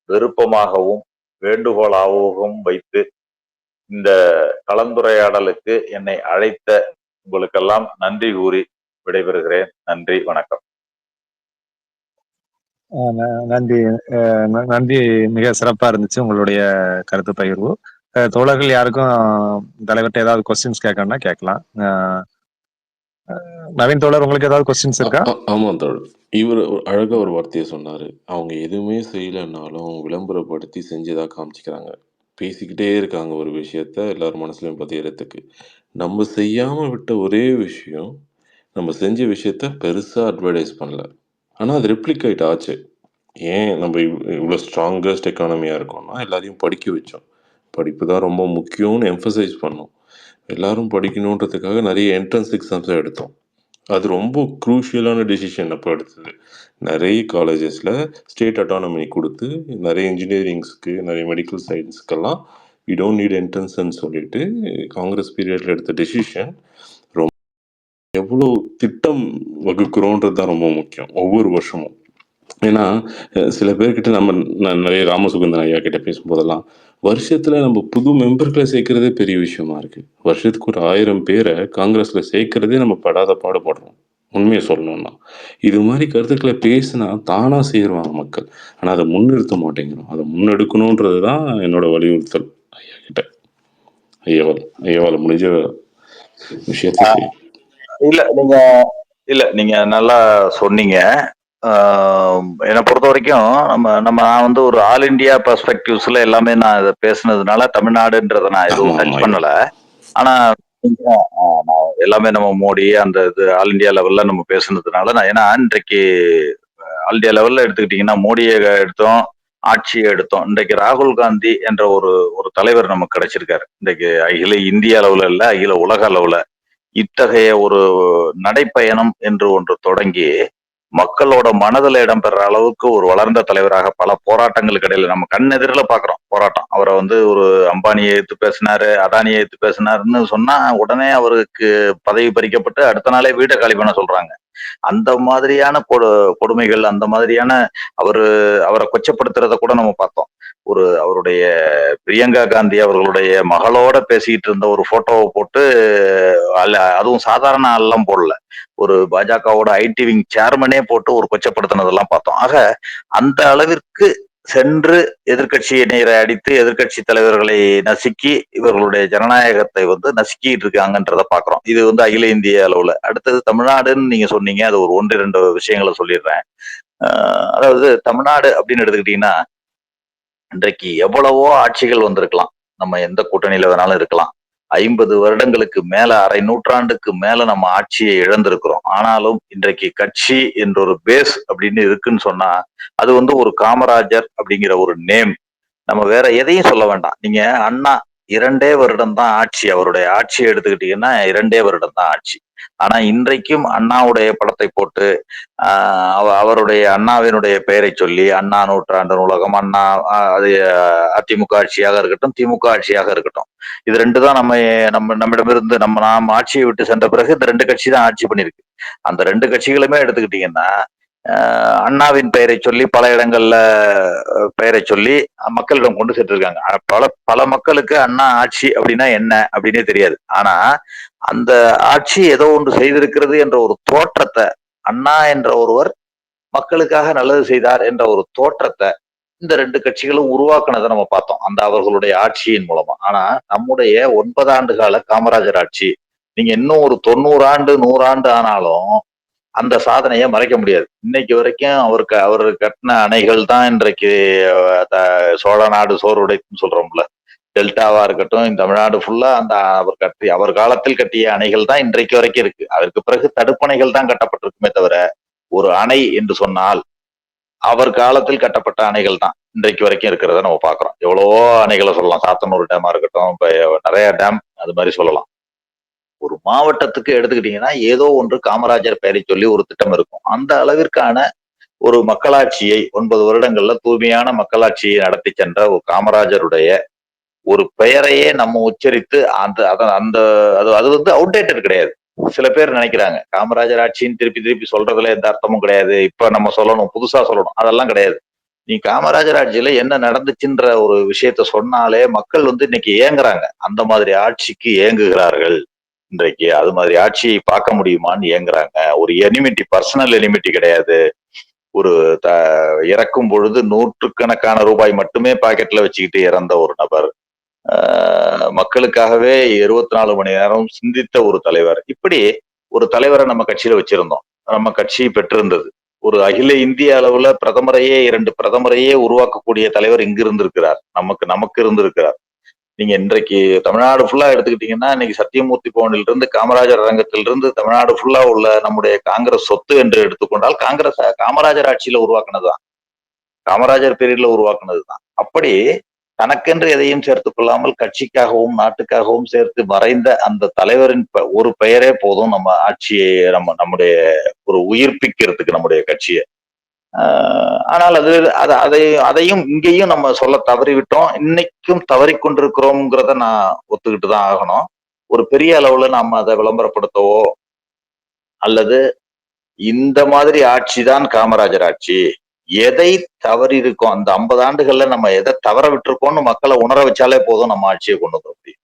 விருப்பமாகவும் வேண்டுகோளாகவும் வைத்து இந்த கலந்துரையாடலுக்கு என்னை அழைத்த உங்களுக்கெல்லாம் நன்றி கூறி விடைபெறுகிறேன். நன்றி, வணக்கம். நன்றி. நன்றி. மிக சிறப்பா இருந்துச்சு உங்களுடைய கருத்து பகிர்வு. தோழர்கள் யாருக்கும் தலைவர்கிட்ட ஏதாவது கொஸ்டின்ஸ் கேட்கணும்னா கேட்கலாம். நவீன் தோழர், உங்களுக்கு ஏதாவது கொஸ்டின்ஸ் இருக்கா? ஆமா தோழர். இவர் அழகா ஒரு வார்த்தையை சொன்னாரு. அவங்க எதுவுமே செய்யலைன்னாலும் விளம்பரப்படுத்தி செஞ்சதா காமிச்சிக்கிறாங்க. பேசிக்கிட்டே இருக்காங்க ஒரு விஷயத்த எல்லார் மனசுலையும் பதியறதுக்கு. நம்ம செய்யாம விட்ட ஒரே விஷயம், நம்ம செஞ்ச விஷயத்த பெருசா அட்வர்டைஸ் பண்ணல. ஆனா அது ரெப்ளிகேட் ஆச்சு. ஏன் நம்ம இவ்ளோ ஸ்ட்ராங்கஸ்ட் எக்கானமியா இருக்கோம்னா, எல்லாரையும் படிக்க வச்சோம். படிப்பு தான் ரொம்ப முக்கியம்னு எம்பசைஸ் பண்ணோம். எல்லாரும் படிக்கணுன்றதுக்காக நெறைய என்ட்ரன்ஸ் எக்ஸாம்ஸ எடுத்தோம். அது ரொம்ப க்ரூஷியலான டெசிஷன் அப்ப எடுத்தது. நெறைய காலேஜஸ்ல ஸ்டேட் அட்டானமி குடுத்து, நெறைய இன்ஜினியரிங்ஸ்க்கு, நெறைய மெடிக்கல் சயன்ஸ்க்கெல்லாம் வி டோன்ட் நீட் என்ட்ரன்ஸ்ன்னு சொல்லிட்டு, காங்கிரஸ் பீரியட்ல எடுத்த டெசிஷன் எவ்ளோ திட்டம் வகுக்கிறோன்றது தான் ரொம்ப முக்கியம். ஒவ்வொரு வருஷமும். ஏன்னா, சில பேர்கிட்ட நான் நெறைய ராமசுகந்தரன் ஐயா கிட்ட பேசும்போதெல்லாம், வருஷத்துல நம்ம புது மெம்பர்கள சேர்க்கிறதே பெரிய விஷயமா இருக்கு. வருஷத்துக்கு ஒரு 1000 பேர காங்கிரஸ்ல சேர்க்கிறதே நம்ம படாத பாடுபடுறோம். உண்மைய சொல்லணும்னா. இது மாரி கருத்துக்கள பேசினா தானா சேருவாங்க மக்கள். ஆனா அத முன்னிறுத்த மாட்டேங்கிறோம். அத முன்னெடுக்கணுன்றது தான் என்னோட வலியுறுத்தல் ஐயா கிட்ட. ஐயாவால முடிஞ்ச விஷயத்த செய்யும். இல்ல நீங்க இல்ல நீங்க நல்லா சொன்னீங்க. என்னை பொறுத்த வரைக்கும் நான் வந்து ஒரு ஆல் இந்தியா பெர்ஸ்பெக்டிவ்ஸ்ல எல்லாமே நான் இதை பேசுனதுனால தமிழ்நாடுன்றதை நான் ஆமா, எதுவும் ஆமா டச் ஐயா. பண்ணல. ஆனா நான் எல்லாமே நம்ம மோடி அந்த இது ஆல் இந்தியா லெவல்ல நம்ம பேசுனதுனால நான் ஏன்னா இன்றைக்கு ஆல் இந்தியா லெவல்ல எடுத்துக்கிட்டீங்கன்னா மோடியை எடுத்தோம், ஆட்சியை எடுத்தோம். இன்றைக்கு ராகுல் காந்தி என்ற ஒரு ஒரு தலைவர் நமக்கு கிடைச்சிருக்காரு. இன்றைக்கு அகில இந்திய அளவுல இல்ல, அகில உலக அளவுல இத்தகைய ஒரு நடைப்பயணம் என்று ஒன்று தொடங்கி மக்களோட மனதில் இடம்பெற அளவுக்கு ஒரு வளர்ந்த தலைவராக பல போராட்டங்களுக்கு இடையில நம்ம கண் எதிரில பாக்குறோம் போராட்டம். அவரை வந்து ஒரு அம்பானியை எடுத்து பேசினாரு, அதானியை எடுத்து பேசினாருன்னு சொன்னா உடனே அவருக்கு பதவி பறிக்கப்பட்டு அடுத்த நாளே வீட்டை காலி பண்ண சொல்றாங்க. அந்த மாதிரியான கொடுமைகள், அந்த மாதிரியான அவரு அவரை கொச்சப்படுத்துறத கூட நம்ம பார்த்தோம். அவருடைய பிரியங்கா காந்தி அவர்களுடைய மகளோட பேசிக்கிட்டு இருந்த ஒரு போட்டோவை போட்டு அதுவும் சாதாரண ஆள்லாம் போடல, ஒரு பாஜகவோட ஐடி விங் சேர்மனே போட்டு ஒரு கொச்சப்படுத்தினதெல்லாம் பார்த்தோம். ஆக அந்த அளவிற்கு சென்று எதிர்கட்சியினரை அடித்து எதிர்கட்சி தலைவர்களை நசுக்கி இவர்களுடைய ஜனநாயகத்தை வந்து நசுக்கிட்டு இருக்காங்கன்றத பாக்குறோம். இது வந்து அகில இந்திய அளவுல. அடுத்தது தமிழ்நாடுன்னு நீங்க சொன்னீங்க, அது ஒரு 1, 2 விஷயங்களை சொல்லிடுறேன். அதாவது தமிழ்நாடு அப்படின்னு எடுத்துக்கிட்டீங்கன்னா இன்றைக்கு எவ்வளவோ ஆட்சிகள் வந்திருக்கலாம், நம்ம எந்த கூட்டணியில வேணாலும் இருக்கலாம். 50 வருடங்களுக்கு மேல, அரை நூற்றாண்டுக்கு மேல நம்ம ஆட்சியை இழந்திருக்கிறோம். ஆனாலும் இன்றைக்கு கட்சி என்ற ஒரு பேஸ் அப்படின்னு இருக்குன்னு சொன்னா அது வந்து ஒரு காமராஜர் அப்படிங்கிற ஒரு நேம். நம்ம வேற எதையும் சொல்ல வேண்டாம். நீங்க அண்ணா 2 வருடம் தான் ஆட்சி, அவருடைய ஆட்சியை எடுத்துக்கிட்டீங்கன்னா 2 வருடம் தான் ஆட்சி. ஆனா இன்றைக்கும் அண்ணாவுடைய படத்தை போட்டு அவருடைய அண்ணாவினுடைய பெயரை சொல்லி அண்ணா நூற்றாண்டு நூலகம், அண்ணா அது அதிமுக ஆட்சியாக இருக்கட்டும், திமுக ஆட்சியாக இருக்கட்டும், இது 2 தான் நம்மிடமிருந்து நாம் ஆட்சியை விட்டு சென்ற பிறகு இந்த 2 கட்சி தான் ஆட்சி பண்ணிருக்கு. அந்த 2 கட்சிகளுமே எடுத்துக்கிட்டீங்கன்னா அண்ணாவின் பெயரை சொல்லி பல இடங்கள்ல பெயரை சொல்லி மக்களிடம் கொண்டு சென்றிருக்காங்க. பல பல மக்களுக்கு அண்ணா ஆட்சி அப்படின்னா என்ன அப்படின்னே தெரியாது. ஆனா அந்த ஆட்சி ஏதோ ஒன்று செய்திருக்கிறது என்ற ஒரு தோற்றத்தை, அண்ணா என்ற ஒருவர் மக்களுக்காக நல்லது செய்தார் என்ற ஒரு தோற்றத்தை இந்த 2 கட்சிகளும் உருவாக்குனதை நம்ம பார்த்தோம், அந்த அவர்களுடைய ஆட்சியின் மூலமா. ஆனா நம்முடைய 9 ஆண்டு கால காமராஜர் ஆட்சி, நீங்க இன்னும் ஒரு 90 ஆண்டு 100 ஆண்டு ஆனாலும் அந்த சாதனையை மறைக்க முடியாது. இன்னைக்கு வரைக்கும் அவர் கட்டின அணைகள் தான் இன்றைக்கு சோழ நாடு சோறுடைன்னு சொல்றோம்ல, டெல்டாவா இருக்கட்டும், இந்த தமிழ்நாடு ஃபுல்லா அந்த அவர் காலத்தில் கட்டிய அணைகள் தான் இன்றைக்கு வரைக்கும் இருக்கு. அதற்கு பிறகு தடுப்பணைகள் தான் கட்டப்பட்டிருக்குமே தவிர ஒரு அணை என்று சொன்னால் அவர் காலத்தில் கட்டப்பட்ட அணைகள் தான் இன்றைக்கு வரைக்கும் இருக்கிறத நம்ம பாக்குறோம். எவ்வளவோ அணைகளை சொல்லலாம், சாத்தனூர் டேமா இருக்கட்டும், இப்ப நிறைய டேம் அது மாதிரி சொல்லலாம். ஒரு மாவட்டத்துக்கு எடுத்துக்கிட்டீங்கன்னா ஏதோ ஒன்று காமராஜர் பெயரை சொல்லி ஒரு திட்டம் இருக்கும். அந்த அளவிற்கான ஒரு மக்களாட்சியை 9 வருடங்கள்ல தூய்மையான மக்களாட்சியை நடத்தி சென்ற ஒரு காமராஜருடைய ஒரு பெயரையே நம்ம உச்சரித்து அந்த அந்த அது வந்து அவுடேட்டட் கிடையாது. சில பேர் நினைக்கிறாங்க காமராஜர் ஆட்சின்னு திருப்பி திருப்பி சொல்றதுல எந்த அர்த்தமும் கிடையாது, இப்ப நம்ம சொல்லணும், புதுசா சொல்லணும், அதெல்லாம் கிடையாது. நீ காமராஜர் ஆட்சியில என்ன நடந்துச்சுன்ற ஒரு விஷயத்த சொன்னாலே மக்கள் வந்து இன்னைக்கு ஏங்குறாங்க. அந்த மாதிரி ஆட்சிக்கு ஏங்குகிறார்கள் இன்றைக்கு. அது மாதிரி ஆட்சியை பார்க்க முடியுமான்னு ஏங்குறாங்க. ஒரு எனிமிட்டி, பர்சனல் எனிமிட்டி கிடையாது. ஒரு இறக்கும் பொழுது நூற்றுக்கணக்கான ரூபாய் மட்டுமே பாக்கெட்ல வச்சுக்கிட்டு இறந்த ஒரு நபர், மக்களுக்காகவே 24 மணி நேரம் சிந்தித்த ஒரு தலைவர். இப்படி ஒரு தலைவரை நம்ம கட்சியில வச்சிருந்தோம், நம்ம கட்சி பெற்றிருந்தது. ஒரு அகில இந்திய அளவுல பிரதமரையே 2 பிரதமரையே உருவாக்கக்கூடிய தலைவர் இங்கு இருந்திருக்கிறார், நமக்கு இருந்திருக்கிறார். நீங்க இன்றைக்கு தமிழ்நாடு ஃபுல்லா எடுத்துக்கிட்டீங்கன்னா, இன்னைக்கு சத்தியமூர்த்தி பவனில் இருந்து காமராஜர் அரங்கத்திலிருந்து தமிழ்நாடு ஃபுல்லா உள்ள நம்முடைய காங்கிரஸ் சொத்து என்று எடுத்துக்கொண்டால், காமராஜர் ஆட்சியில உருவாக்குனதுதான். காமராஜர் பீரியட்ல உருவாக்குனதுதான். அப்படி தனக்கென்று எதையும் சேர்த்துக் கொள்ளாமல் கட்சிக்காகவும், நாட்டுக்காகவும் சேர்த்து மறைந்த அந்த தலைவரின் ஒரு பெயரே போதும் நம்ம ஆட்சியை நம்முடைய ஒரு உயிர்ப்பிக்கிறதுக்கு நம்முடைய கட்சிய. ஆனால் அதையும் இங்கேயும் நம்ம சொல்ல தவறிவிட்டோம். இன்னைக்கும் தவறிக் கொண்டிருக்கிறோம்ங்கிறத நான் ஒத்துக்கிட்டு தான் ஆகணும். ஒரு பெரிய அளவுல நாம அதை விளம்பரப்படுத்தவோ, அல்லது இந்த மாதிரி ஆட்சி தான் காமராஜர் ஆட்சி. எதை தவறி இருக்கோம் அந்த 50 ஆண்டுகள்ல நம்ம எதை தவற விட்டுருக்கோம்னு மக்களை உணர வச்சாலே போதும் நம்ம ஆட்சியை கொண்டு வர முடியும்.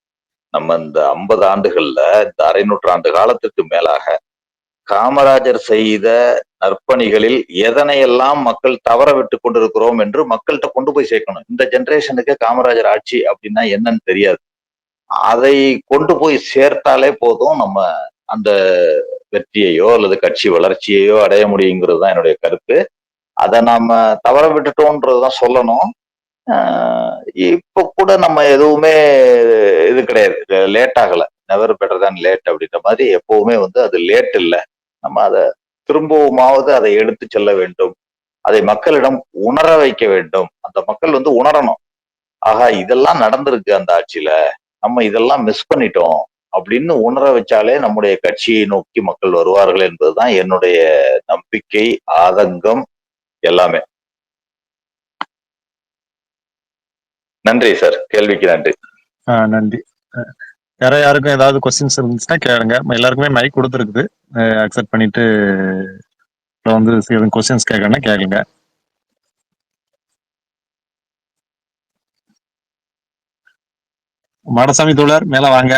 நம்ம இந்த 50 ஆண்டுகள்ல இந்த அரை நூற்றாண்டு காலத்துக்கு மேலாக காமராஜர் செய்த நற்பணிகளில் எதனையெல்லாம் மக்கள் தவற விட்டு கொண்டிருக்கிறோம் என்று மக்கள்கிட்ட கொண்டு போய் சேர்க்கணும். இந்த ஜெனரேஷனுக்கு காமராஜர் ஆட்சி அப்படின்னா என்னன்னு தெரியாது. அதை கொண்டு போய் சேர்த்தாலே போதும் நம்ம அந்த வெற்றியையோ அல்லது கட்சி வளர்ச்சியையோ அடைய முடியுங்கிறது தான் என்னுடைய கருத்து. அதை நாம தவற விட்டுட்டோன்றதுதான் சொல்லணும். இப்ப கூட நம்ம எதுவுமே இது கிடையாது, லேட் ஆகல. நெவர் பெட்டர் தான் லேட் அப்படின்ற மாதிரி எப்பவுமே அது லேட் இல்லை. நம்ம அதை திரும்பவுமாவது அதை எடுத்து செல்ல வேண்டும். அதை மக்களிடம் உணர வைக்க வேண்டும். அந்த மக்கள் உணரணும். ஆகா, இதெல்லாம் நடந்திருக்கு அந்த ஆட்சியில, நம்ம இதெல்லாம் மிஸ் பண்ணிட்டோம் அப்படின்னு உணர வச்சாலே நம்முடைய கட்சியை நோக்கி மக்கள் வருவார்கள் என்பதுதான் என்னுடைய நம்பிக்கை, ஆதங்கம் எல்லாமே. நன்றி சார், கேள்விக்கு நன்றி. நன்றி. வேற யாருக்கும் ஏதாவது கொஸ்டின்ஸ் இருந்துச்சுன்னா கேளுங்க. எல்லாருக்குமே மைக் கொடுத்துருக்குது, அக்செப்ட் பண்ணிட்டு கொஸ்டின்ஸ் கேட்கணும்னா கேளுங்க. மாடசாமி தோழர் மேல வாங்க.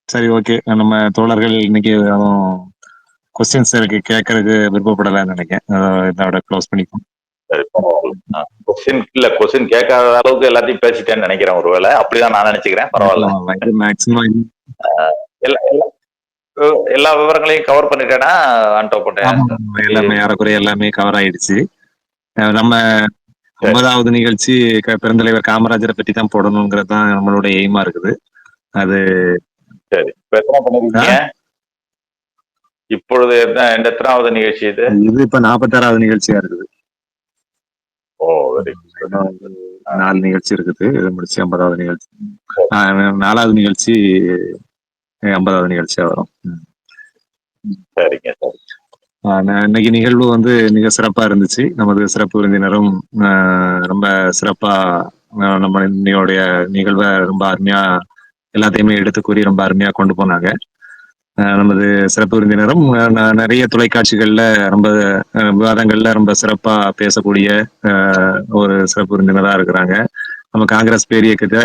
சரி, ஓகே. நம்ம தோழர்கள் இன்னைக்கு கொஸ்டின்ஸ் இருக்கு கேட்கறதுக்கு விருப்பப்படலாம்னு நினைக்கிறேன். இதோட க்ளோஸ் பண்ணிப்போம். கொஸ்டின் கேட்காத அளவுக்கு எல்லாத்தையும் பேசிட்டேன்னு நினைக்கிறேன். ஒருவேளை அப்படிதான் நான் நினைச்சுக்கிறேன். பரவாயில்ல. மேக்ஸிமம் எல்லா விவரங்களையும் கவர் பண்ணிட்டேன்னா எல்லாமே ஏறக்குறைய எல்லாமே கவர் ஆயிடுச்சு. நம்ம 50வது நிகழ்ச்சி பெருந்தலைவர் காமராஜரை பத்தி தான் போடணுங்கிறது தான் நம்மளோட எய்மா இருக்குது. அது சரி. இப்பொழுது எத்தனாவது நிகழ்ச்சி இது? இது இப்ப 46வது நிகழ்ச்சியா இருக்குது. ஓ, 4 நிகழ்ச்சி இருக்குது. இது முடிச்சு 50வது நிகழ்ச்சி. 4வது நிகழ்ச்சி 50வது நிகழ்ச்சியா வரும். சரிங்க சார். இன்னைக்கு நிகழ்வு மிக சிறப்பா இருந்துச்சு. நமது சிறப்பு விருந்தினரும் ரொம்ப சிறப்பா நம்ம இன்னையோடைய நிகழ்வை ரொம்ப அருமையா எல்லாத்தையுமே எடுத்து கூறி ரொம்ப அருமையா கொண்டு போனாங்க. நமது சிறப்பு விருந்தினரும் நிறைய தொலைக்காட்சிகள்ல ரொம்ப விவாதங்கள்ல ரொம்ப சிறப்பா பேசக்கூடிய ஒரு சிறப்பு விருந்தினரா இருக்கிறாங்க. நம்ம காங்கிரஸ் பேரியக்கத்தை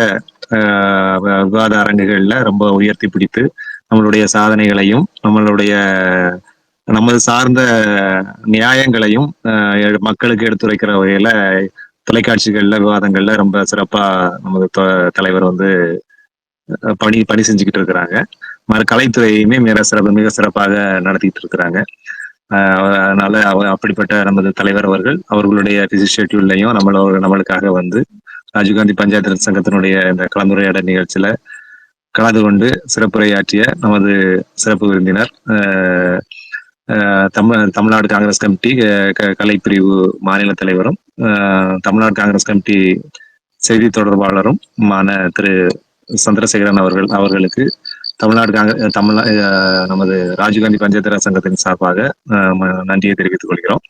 விவாத அரங்குகள்ல ரொம்ப உயர்த்தி பிடித்து நம்மளுடைய சாதனைகளையும் நமது சார்ந்த நியாயங்களையும் மக்களுக்கு எடுத்துரைக்கிற வகையில தொலைக்காட்சிகள்ல விவாதங்கள்ல ரொம்ப சிறப்பா நமது தலைவர் பணி செஞ்சுக்கிட்டு இருக்கிறாங்க. கலைத்துறையுமே மிக சிறப்பாக நடத்திட்டு இருக்கிறாங்க. அதனால அப்படிப்பட்ட நமது தலைவர் அவர்களுடைய பிஸி ஷெட்யூல்லையும் நம்மளுக்காக ராஜீவ்காந்தி பஞ்சாயத்து சங்கத்தினுடைய இந்த கலந்துரையாடல் நிகழ்ச்சியில கலந்து கொண்டு சிறப்புரையாற்றிய நமது சிறப்பு விருந்தினர் தமிழ்நாடு காங்கிரஸ் கமிட்டி கலைப்பிரிவு மாநில தலைவரும் தமிழ்நாடு காங்கிரஸ் கமிட்டி செய்தி தொடர்பாளரும் திரு சந்திரசேகரன் அவர்களுக்கு நமது ராஜீவ்காந்தி பஞ்சாயத்து சங்கத்தின் சார்பாக நன்றியை தெரிவித்துக் கொள்கிறோம்.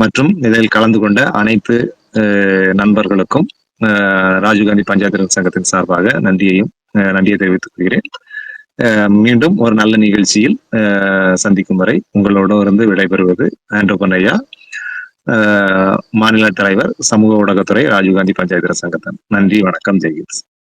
மற்றும் இதில் கலந்து கொண்ட அனைத்து நண்பர்களுக்கும் ராஜீவ்காந்தி பஞ்சாயத்து சங்கத்தின் சார்பாக நன்றியை தெரிவித்துக் கொள்கிறேன். மீண்டும் ஒரு நல்ல நிகழ்ச்சியில் சந்திக்கும் வரை உங்களோடு விடைபெறுவது ஆண்ட்ரூ பொன்னையா, மாநில தலைவர், சமூக ஊடகத்துறை, ராஜீவ்காந்தி பஞ்சாயத்து சங்கத்தன். நன்றி, வணக்கம், ஜெய்ஹிந்த்.